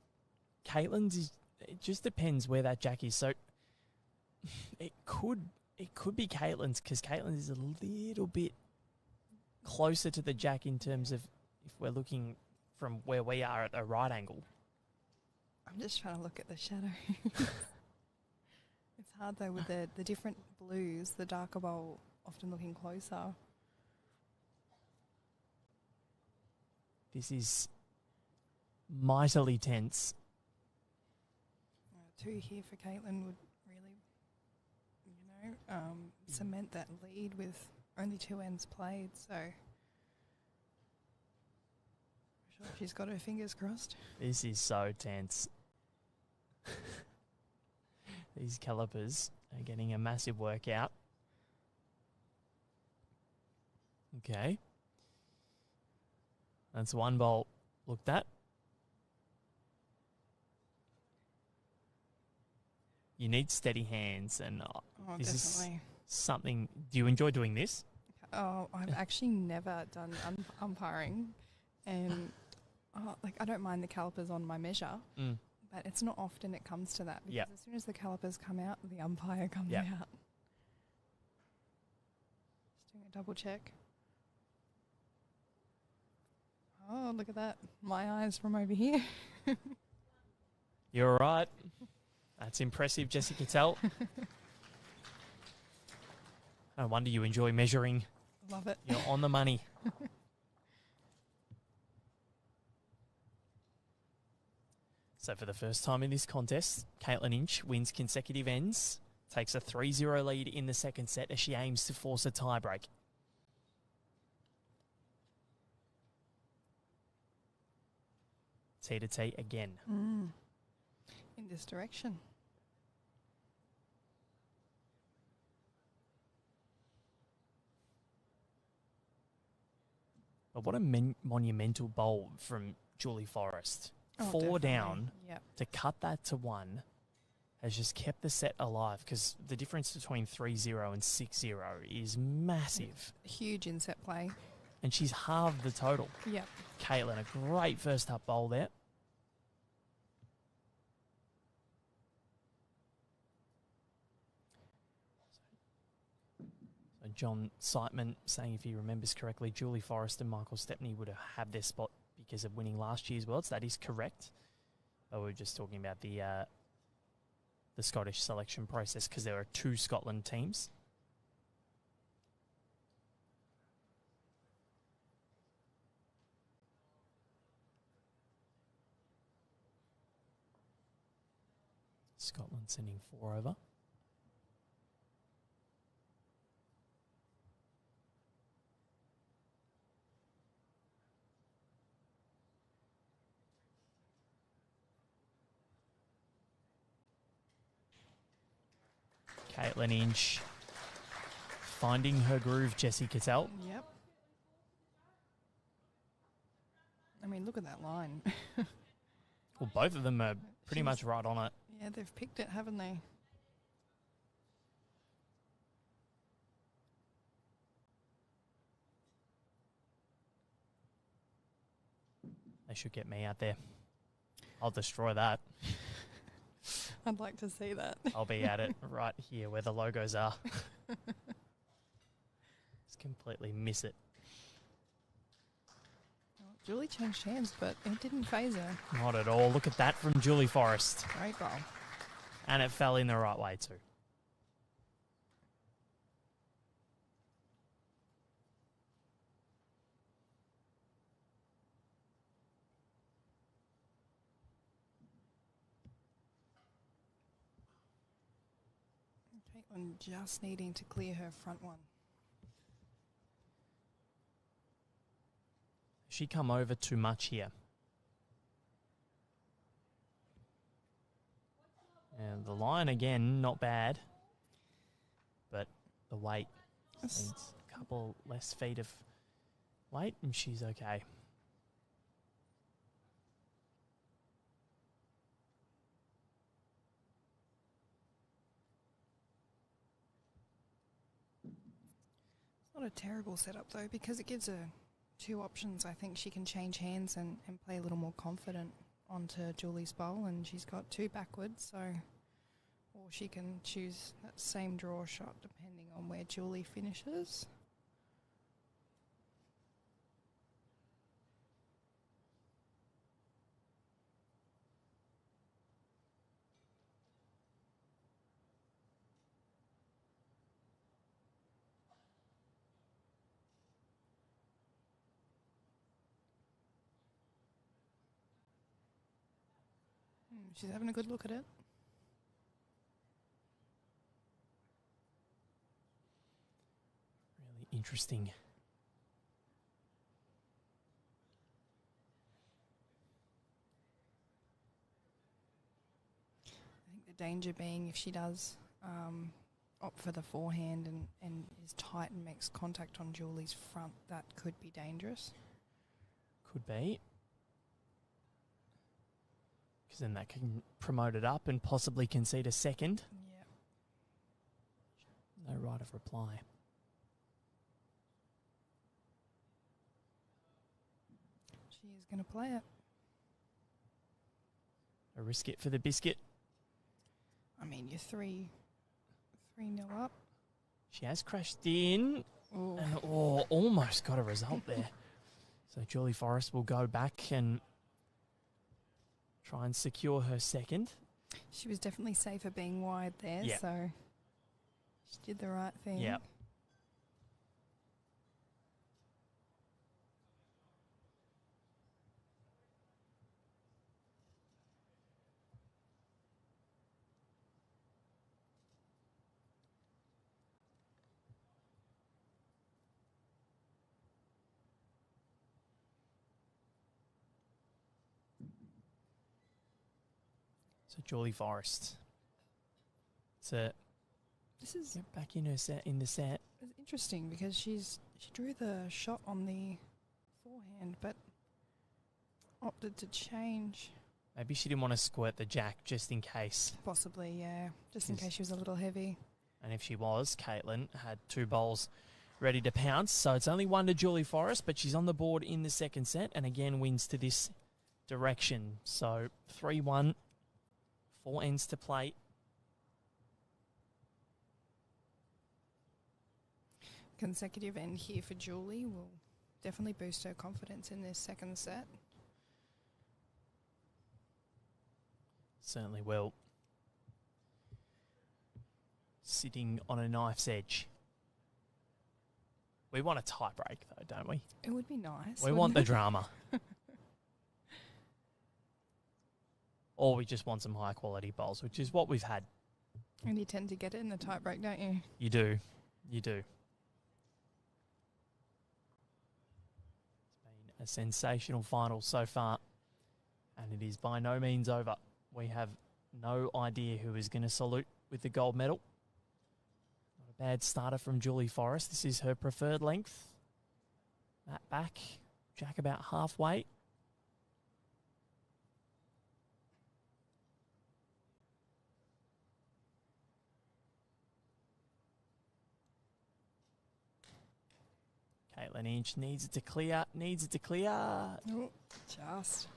Katelyn's is. It just depends where that jack is. So it could be Katelyn's because Katelyn is a little bit closer to the jack in terms of if we're looking from where we are at a right angle. I'm just trying to look at the shadow. It's hard though with the different blues, the darker bowl often looking closer. This is mightily tense. 2 here for Katelyn would really, cement that lead with only 2 ends played. So I'm sure she's got her fingers crossed. This is so tense. These calipers are getting a massive workout. Okay. That's one bolt looked at. You need steady hands, and this definitely. is something. Do you enjoy doing this? Oh, I've actually never done umpiring, and I don't mind the calipers on my measure, but it's not often it comes to that because as soon as the calipers come out, the umpire comes out. Just doing a double check. Oh, look at that! My eyes from over here. You're right. That's impressive, Jessie Cattell. No wonder you enjoy measuring. Love it. You're on the money. So for the first time in this contest, Katelyn Inch wins consecutive ends, takes a 3-0 lead in the second set as she aims to force a tiebreak. T to T again. In this direction. But what a monumental bowl from Julie Forrest. Oh, 4 definitely. down Yep. to cut that to 1 has just kept the set alive because the difference between 3-0 and 6-0 is massive. Huge inset play. And she's halved the total. Yep. Katelyn, a great first up bowl there. So John Seitman saying, if he remembers correctly, Julie Forrest and Michael Stepney would have had their spot because of winning last year's Worlds. That is correct. But we're just talking about the Scottish selection process because there are 2 Scotland teams. Scotland sending 4 over. Katelyn Inch finding her groove, Jessie Cattell. Yep. I mean, look at that line. Well, both of them are pretty much right on it. Yeah, they've picked it, haven't they? They should get me out there. I'll destroy that. I'd like to see that. I'll be at it right here where the logos are. Just completely miss it. Well, Julie changed hands, but it didn't phase her. Not at all. Look at that from Julie Forrest. Great bowl. And it fell in the right way too. Katelyn just needing to clear her front one. She come over too much here. And the line again, not bad. But the weight needs a couple less feet of weight and she's okay. Not a terrible setup though, because it gives her two options. I think she can change hands and play a little more confident onto Julie's bowl, and she's got two backwards, so or she can choose that same draw shot depending on where Julie finishes. She's having a good look at it. Really interesting. I think the danger being if she does opt for the forehand and is tight and makes contact on Julie's front, that could be dangerous. Could be. Because then that can promote it up and possibly concede a second. Yeah. No right of reply. She is going to play it. A risk it for the biscuit. I mean, you're 3-0 up. She has crashed in. Ooh. And almost got a result there. So Julie Forrest will go back and try and secure her second. She was definitely safer being wide there, Yeah. so she did the right thing. Yeah. So Julie Forrest. This is Get back in her set in the set. it's interesting because she drew the shot on the forehand, but opted to change. Maybe she didn't want to squirt the jack just in case. Possibly, yeah, just in Yes. case she was a little heavy. And if she was, Katelyn had two bowls ready to pounce. So it's only one to Julie Forrest, but she's on the board in the second set and again wins to this direction. So 3-1, 4 ends to play. Consecutive end here for Julie will definitely boost her confidence in this second set. Certainly will. Sitting on a knife's edge. We want a tie break though, don't we? It would be nice. We wouldn't want the it? drama. Or we just want some high quality bowls, which is what we've had. And you tend to get it in the tie break, don't you? You do. You do. It's been a sensational final so far. And it is by no means over. We have no idea who is going to salute with the gold medal. Not a bad starter from Julie Forrest. This is her preferred length. That back, jack about halfway. Katelyn Inch needs it to clear, Oh, just.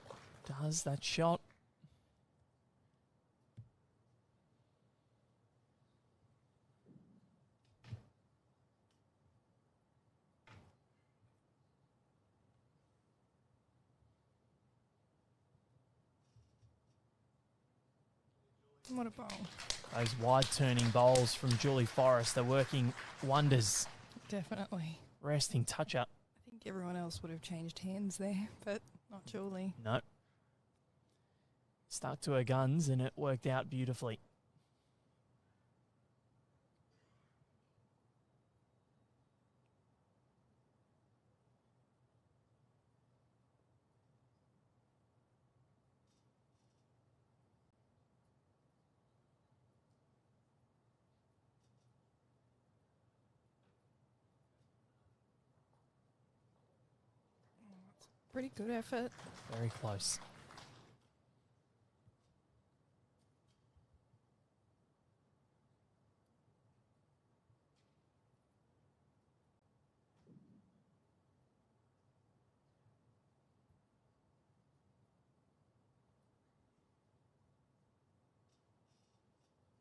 Does that shot. What a bowl. Those wide turning bowls from Julie Forrest are working wonders. Definitely. Resting touch up. I think everyone else would have changed hands there, but not Julie. No. Stuck to her guns and it worked out beautifully. Pretty good effort. Very close.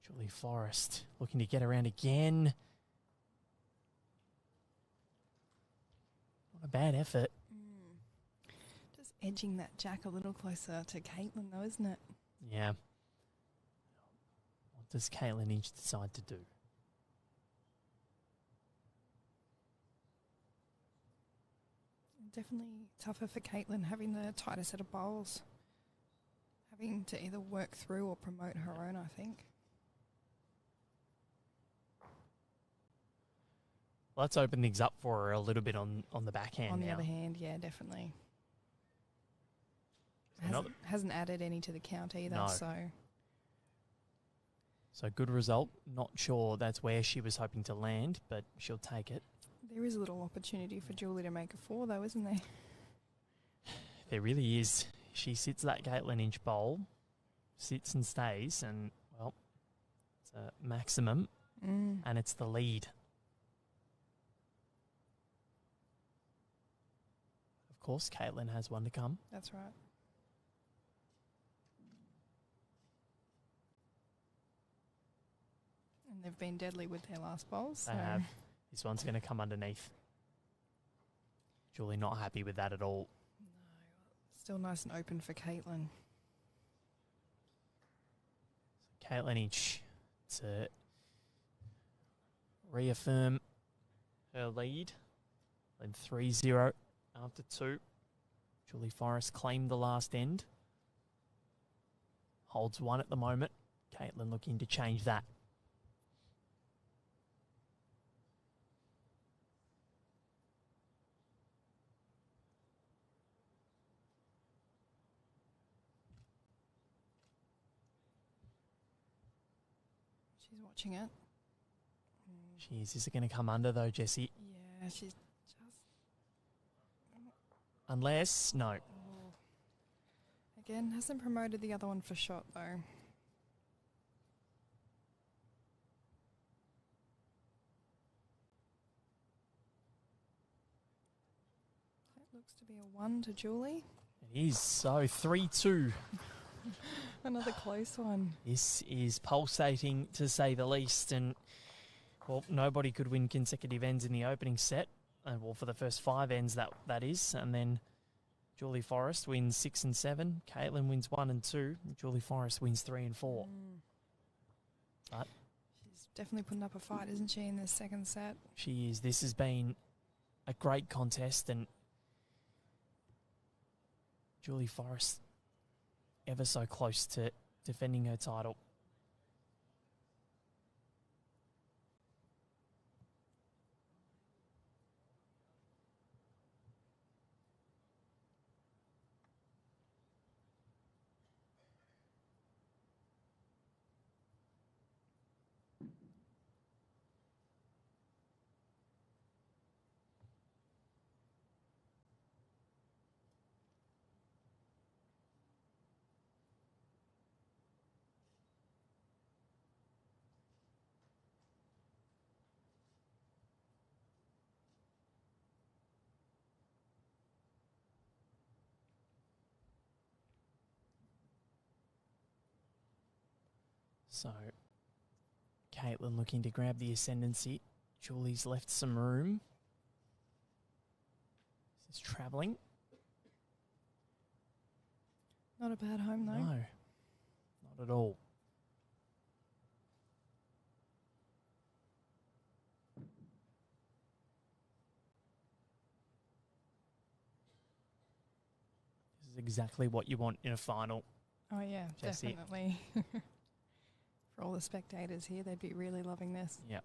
Julie Forrest looking to get around again. Not a bad effort. Just edging that jack a little closer to Katelyn though, isn't it? Yeah. What does Katelyn Inch decide to do? Definitely tougher for Katelyn having the tighter set of bowls. Having to either work through or promote her own, I think. Let's open things up for her a little bit on the backhand On the now. other hand, yeah, definitely. So Hasn't added any to the count either, No. So good result. Not sure that's where she was hoping to land, but she'll take it. There is a little opportunity for Julie to make a 4 though, isn't there? There really is. She sits that Katelyn Inch bowl, sits and stays, and, well, it's a maximum, and it's the lead. Of course, Katelyn has one to come. That's right. And they've been deadly with their last bowls. They have. This one's going to come underneath. Julie not happy with that at all. No, still nice and open for Katelyn. Katelyn Inch to reaffirm her lead. Led 3-0 after 2. Julie Forrest claimed the last end. Holds 1 at the moment. Katelyn looking to change that. She's watching it. She is. Is it going to come under though, Jessie? Yeah, she's just... Unless, no. Oh. Again, hasn't promoted the other one for shot though. That looks to be a 1 to Julie. It is. So 3-2. Another close one. This is pulsating to say the least, and well, nobody could win consecutive ends in the opening set. Well, for the first 5 ends, that is, and then Julie Forrest wins 6 and 7. Katelyn wins 1 and 2. Julie Forrest wins 3 and 4. But She's definitely putting up a fight, isn't she, in this second set? she is. This has been a great contest, and Julie Forrest ever so close to defending her title. So, Katelyn looking to grab the ascendancy. Julie's left some room. This is travelling. Not a bad home though. No, not at all. exactly what you want in a final. Oh, yeah, Jessie. definitely. For all the spectators here, they'd be really loving this. Yeah.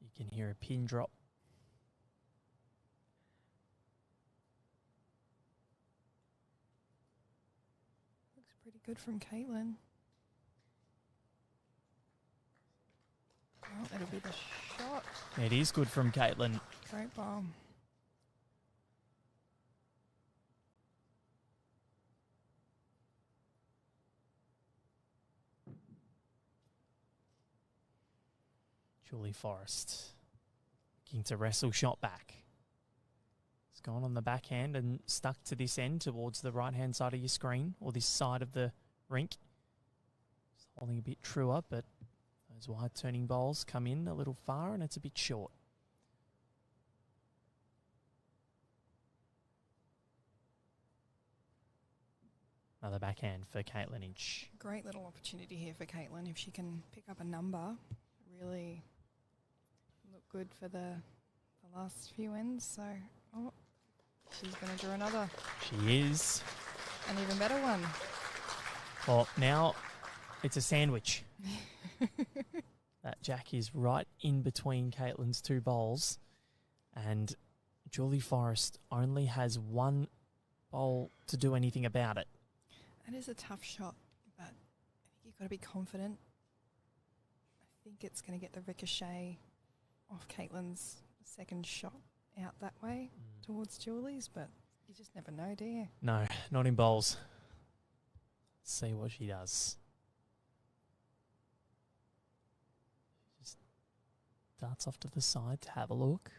You can hear a pin drop. Looks pretty good from Katelyn. Oh, it'll be the shot. It is good from Katelyn. Great bomb. Julie Forrest looking to wrestle shot back. It's gone on the backhand and stuck to this end towards the right-hand side of your screen, or this side of the rink. It's holding a bit truer, but those wide turning bowls come in a little far and it's a bit short. Another backhand for Katelyn Inch. Great little opportunity here for Katelyn if she can pick up a number. Really look good for the last few ends. So, oh, she's going to draw another. She is. An even better one. Well, now it's a sandwich. That jack is right in between Katelyn's two bowls, and Julie Forrest only has one bowl to do anything about it. That is a tough shot, but I think you've got to be confident. I think it's going to get the ricochet off Katelyn's second shot out that way towards Julie's, but you just never know, do you? No, not in bowls. Let's see what she does. Just darts off to the side to have a look.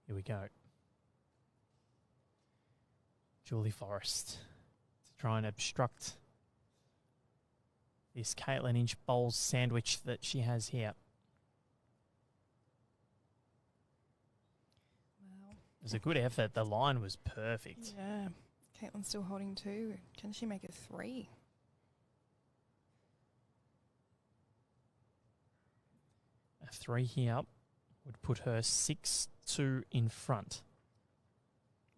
Here we go. Julie Forrest to try and obstruct this Katelyn Inch bowls sandwich that she has here. Wow. It was a good effort. The line was perfect. Yeah. Katelyn's still holding two. Can she make it three? A three here would put her 6-2 in front.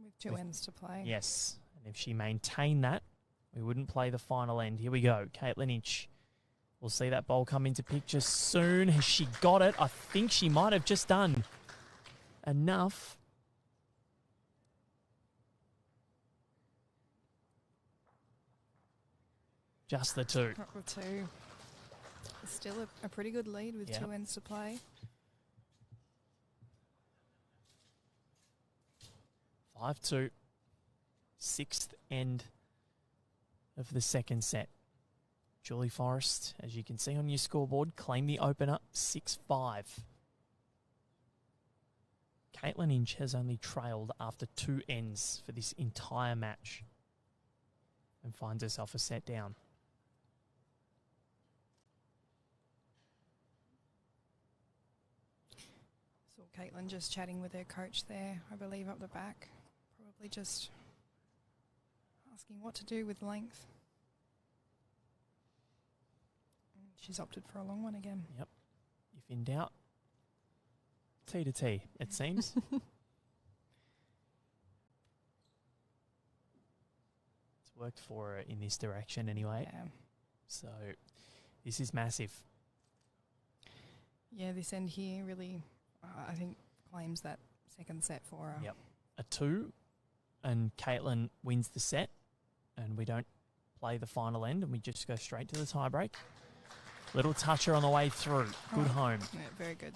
With two ends to play. Yes. And if she maintained that, we wouldn't play the final end. Here we go. Katelyn Inch. We'll see that bowl come into picture soon. Has she got it? I think she might have just done enough. Just the two. Not with two. Still a pretty good lead with two ends to play. 5-2. Sixth end of the second set. Julie Forrest, as you can see on your scoreboard, claimed the opener 6-5. Katelyn Inch has only trailed after two ends for this entire match and finds herself a set down. Saw Katelyn just chatting with her coach there, I believe, up the back. Probably just asking what to do with length. And she's opted for a long one again. Yep. If in doubt, T to T, it seems. It's worked for her in this direction anyway. Yeah. So this is massive. Yeah, this end here really, I think, claims that second set for her. Yep. A 2, and Katelyn wins the set, and we don't play the final end, and we just go straight to the tiebreak. Little toucher on the way through. Good home. Yeah, very good.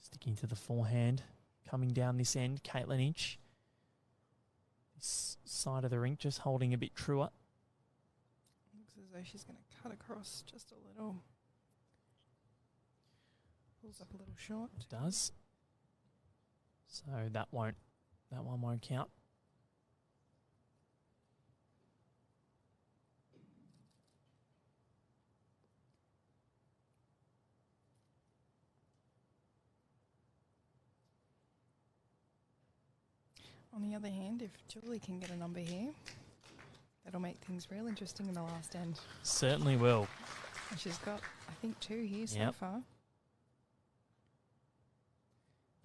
Sticking to the forehand. Coming down this end, Katelyn Inch. This side of the rink just holding a bit truer. Looks as though she's going to cut across just a little. Pulls up a little short. It does. So that one won't count. On the other hand, if Julie can get a number here, that'll make things real interesting in the last end. Certainly will. And she's got, I think, 2 here so Yep. far.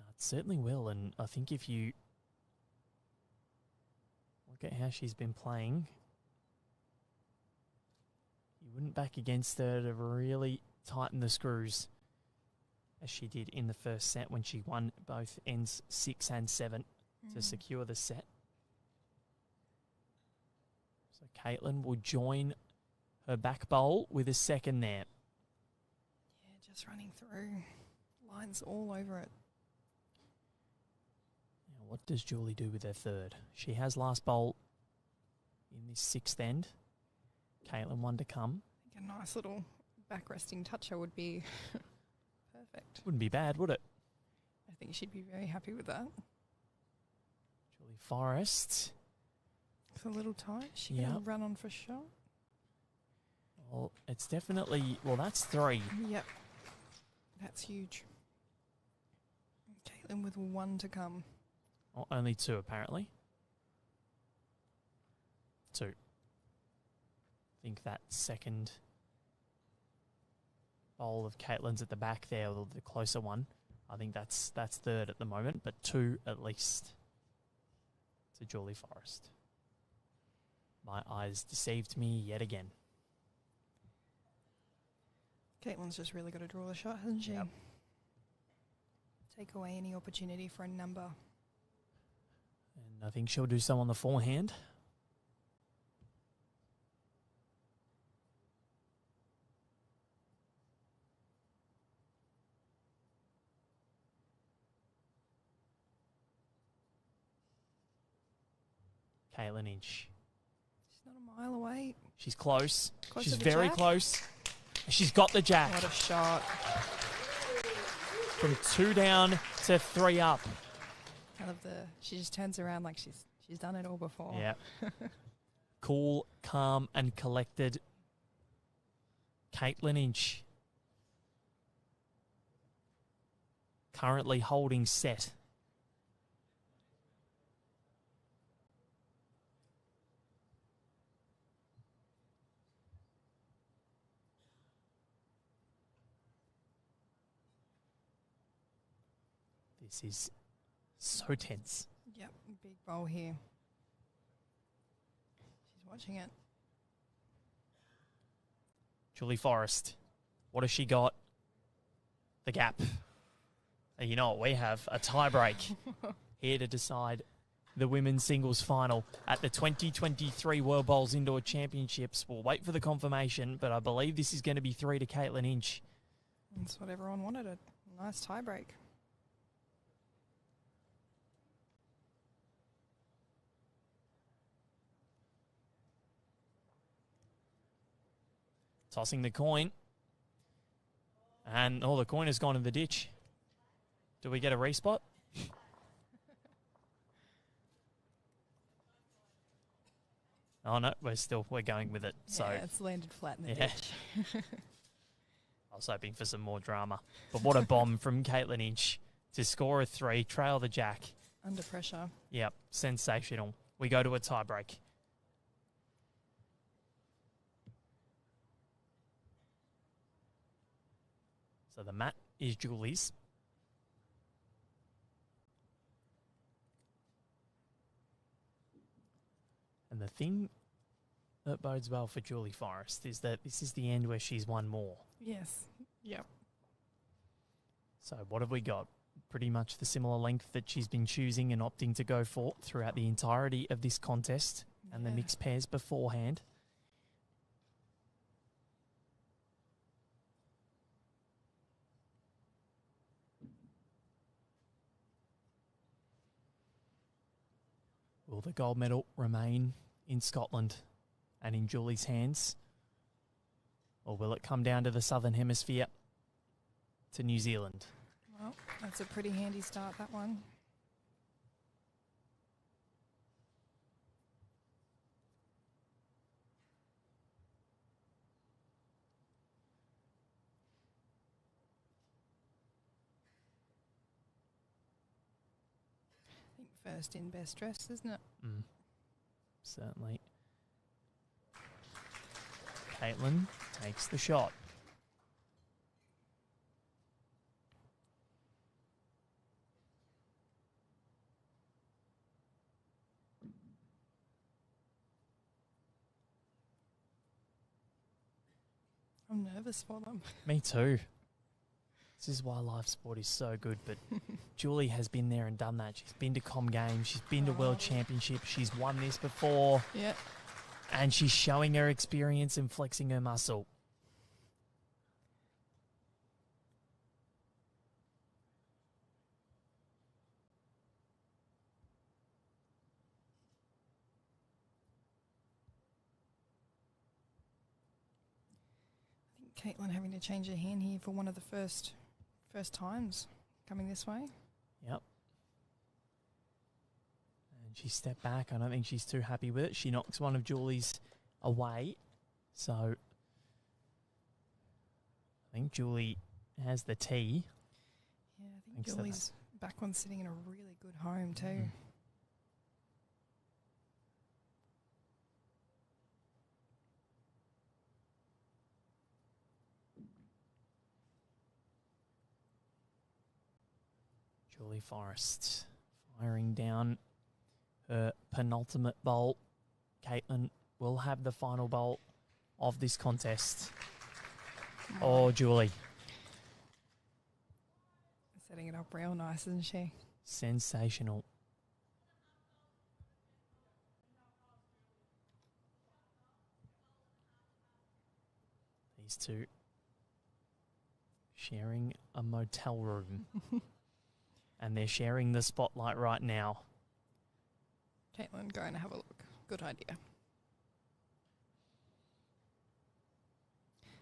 It certainly will, and I think if you look at how she's been playing, you wouldn't back against her to really tighten the screws as she did in the first set when she won both ends 6 and 7 to secure the set. So Katelyn will join her back bowl with a second there. Yeah, just running through. Lines all over it. Now, what does Julie do with her third? She has last bowl in this 6th end. Katelyn one to come. I think a nice little back resting toucher would be perfect. Wouldn't be bad, would it? I think she'd be very happy with that. Julie Forrest. It's a little tight. She Yep. can run on for shot. Well, it's definitely, well, that's 3. Yep. That's huge. Katelyn with 1 to come. Oh, only 2, apparently. 2. I think that second bowl of Katelyn's at the back there, or the closer one. I think that's 3rd at the moment, but 2 at least to Julie Forrest. My eyes deceived me yet again. Katelyn's just really got to draw the shot, hasn't she? Yep. Take away any opportunity for a number. And I think she'll do so on the forehand. Katelyn Inch. She's not a mile away. She's close. Close She's to the very jack. close. She's got the jack. What a shot. From 2 down to 3 up. I love she just turns around like she's done it all before. Yeah. Cool, calm, and collected. Katelyn Inch. Currently holding set. This is so tense. Yep, big bowl here. She's watching it. Julie Forrest. What has she got? The gap. And you know what we have? A tiebreak here to decide the women's singles final at the 2023 World Bowls Indoor Championships. We'll wait for the confirmation, but I believe this is going to be 3 to Katelyn Inch. That's what everyone wanted, a nice tiebreak. Tossing the coin. And, the coin has gone in the ditch. Do we get a respot? Oh, no, we're going with it. So Yeah, it's landed flat in the Yeah. ditch. I was hoping for some more drama. But what a bomb from Katelyn Inch to score a 3, trail the jack. Under pressure. Yep, sensational. We go to a tiebreak. So the mat is Julie's. And the thing that bodes well for Julie Forrest is that this is the end where she's won more. Yes. Yep. So what have we got? Pretty much the similar length that she's been choosing and opting to go for throughout the entirety of this contest and the Yeah. mixed pairs beforehand. Will the gold medal remain in Scotland and in Julie's hands? Or will it come down to the Southern Hemisphere, to New Zealand? Well, that's a pretty handy start, that one. I think first in, best dressed, isn't it? Certainly. Katelyn takes the shot. I'm nervous for them. Me too. This is why live sport is so good, but Julie has been there and done that. She's been to Com Games, she's been to World Championships, she's won this before. Yeah. And she's showing her experience and flexing her muscle. I think Katelyn having to change her hand here for one of the first times coming this way. Yep. And she stepped back. I don't think she's too happy with it. She knocks one of Julie's away. So I think Julie has the tee. Yeah, I think Thanks to Julie's back one sitting in a really good home too. Julie Forrest firing down her penultimate bowl. Katelyn will have the final bowl of this contest. Oh, Julie. Setting it up real nice, isn't she? Sensational. These two sharing a motel room. And they're sharing the spotlight right now. Katelyn going to have a look. Good idea.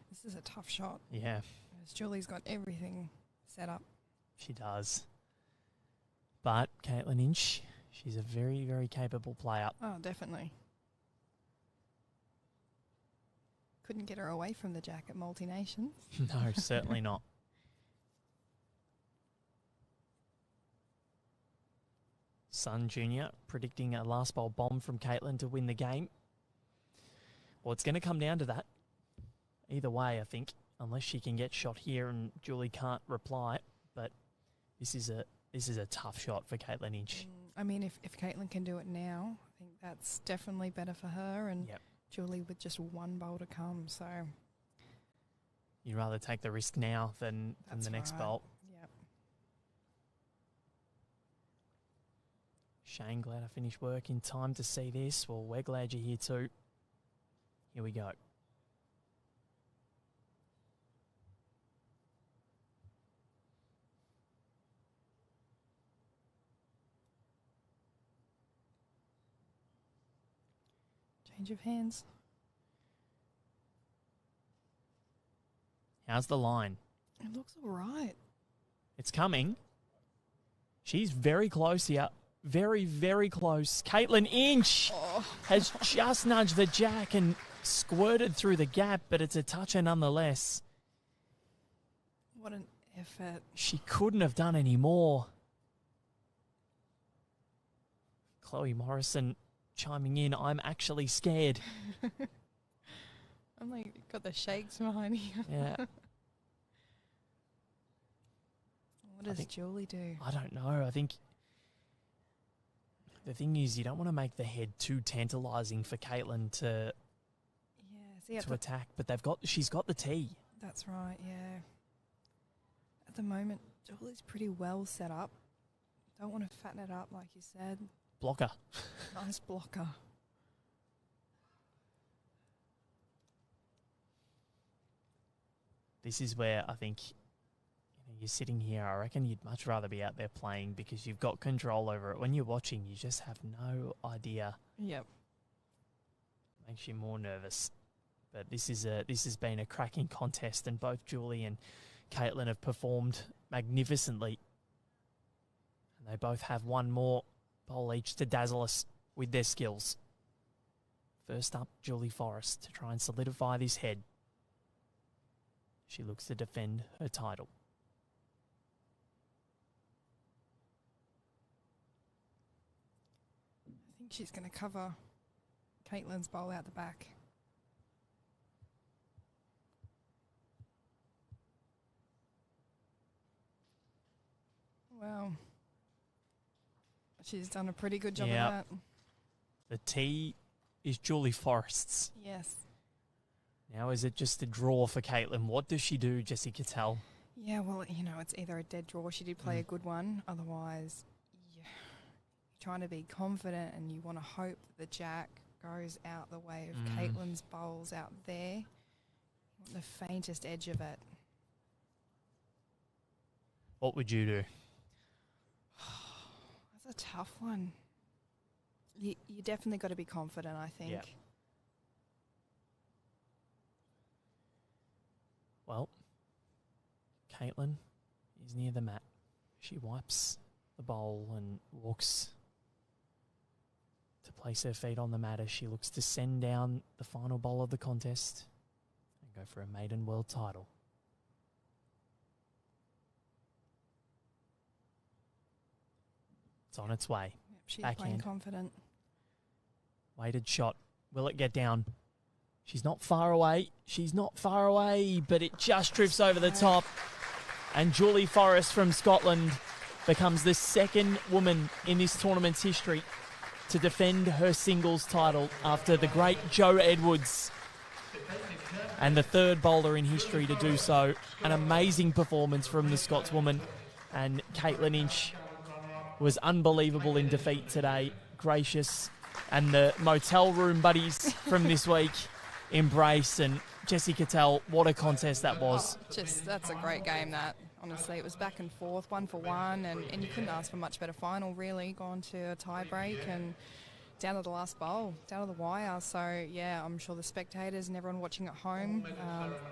This is a tough shot. Yeah. As Julie's got everything set up. She does. But Katelyn Inch, she's a very, very capable player. Oh, definitely. Couldn't get her away from the jack at Multi-Nations. No, certainly not. Sun Jr. predicting a last bowl bomb from Katelyn to win the game. Well, it's going to come down to that. Either way, I think, unless she can get shot here and Julie can't reply. But this is a tough shot for Katelyn Inch. I mean, if Katelyn can do it now, I think that's definitely better for her. And Yep. Julie with just one bowl to come. So You'd rather take the risk now than the next right. bowl. Yep. Shane, glad I finished work in time to see this. Well, we're glad you're here too. Here we go. Change of hands. How's the line? It looks all right. It's coming. She's very close here. Very, very close. Katelyn Inch has just nudged the jack and squirted through the gap, but it's a toucher nonetheless. What an effort. She couldn't have done any more. Chloe Morrison chiming in, I'm actually scared. I'm like, got the shakes behind you. Yeah. What does Julie do? I don't know. I think the thing is you don't want to make the head too tantalising for Katelyn to attack, but she's got the tee. That's right, yeah. At the moment, Julie's pretty well set up. Don't want to fatten it up, like you said. Blocker. Nice blocker. This is where I think you You're sitting here, I reckon you'd much rather be out there playing because you've got control over it. When you're watching, you just have no idea. Yep. Makes you more nervous. But this has been a cracking contest, and both Julie and Katelyn have performed magnificently. And they both have one more bowl each to dazzle us with their skills. First up, Julie Forrest to try and solidify this head. She looks to defend her title. I think she's going to cover Katelyn's bowl out the back. Wow. She's done a pretty good job of that. The tee is Julie Forrest's. Yes. Now is it just a draw for Katelyn? What does she do, Jessie Cattell? Yeah, well, you know, it's either a dead draw. She did play a good one. Otherwise, you're trying to be confident and you want to hope that the jack goes out the way of Katelyn's bowls out there. You want the faintest edge of it. What would you do? That's a tough one. You definitely got to be confident, I think. Yeah. Well, Katelyn is near the mat. She wipes the bowl and walks to place her feet on the mat as she looks to send down the final bowl of the contest and go for a maiden world title. It's on its way. Yep, she's Backhand. playing confident. Weighted shot. Will it get down? She's not far away. She's not far away, but it just drifts over the top. And Julie Forrest from Scotland becomes the second woman in this tournament's history to defend her singles title after the great Joe Edwards, and the third bowler in history to do so. An amazing performance from the Scotswoman, and Katelyn Inch was unbelievable in defeat today. Gracious. And the motel room buddies from this week embrace. And Jessie Cattell, what a contest that was. That's a great game, that. Honestly, it was back and forth, 1 for 1, and you couldn't ask for a much better final, really. Gone to a tie break and down to the last bowl, down to the wire. So, yeah, I'm sure the spectators and everyone watching at home,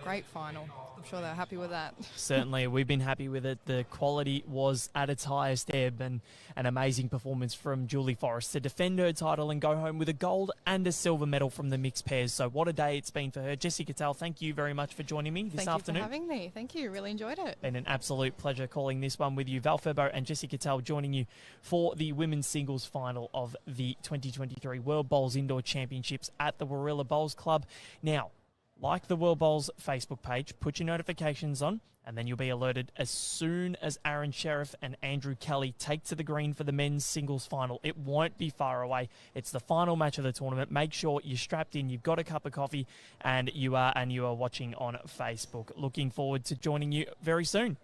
great final. I'm sure they're happy with that. Certainly, we've been happy with it. The quality was at its highest ebb, and an amazing performance from Julie Forrest to defend her title and go home with a gold and a silver medal from the mixed pairs. So what a day it's been for her. Jessie Cattell, thank you very much for joining me this afternoon. Thank you for having me. Thank you. Really enjoyed it. Been an absolute pleasure calling this one with you. Val Furbo and Jessie Cattell joining you for the women's singles final of the 2023 World Bowls Indoor Championships at the Warilla Bowls Club. Now, like the World Bowls Facebook page, put your notifications on, and then you'll be alerted as soon as Aaron Sheriff and Andrew Kelly take to the green for the men's singles final. It won't be far away. It's the final match of the tournament. Make sure you're strapped in, you've got a cup of coffee, and you are watching on Facebook. Looking forward to joining you very soon.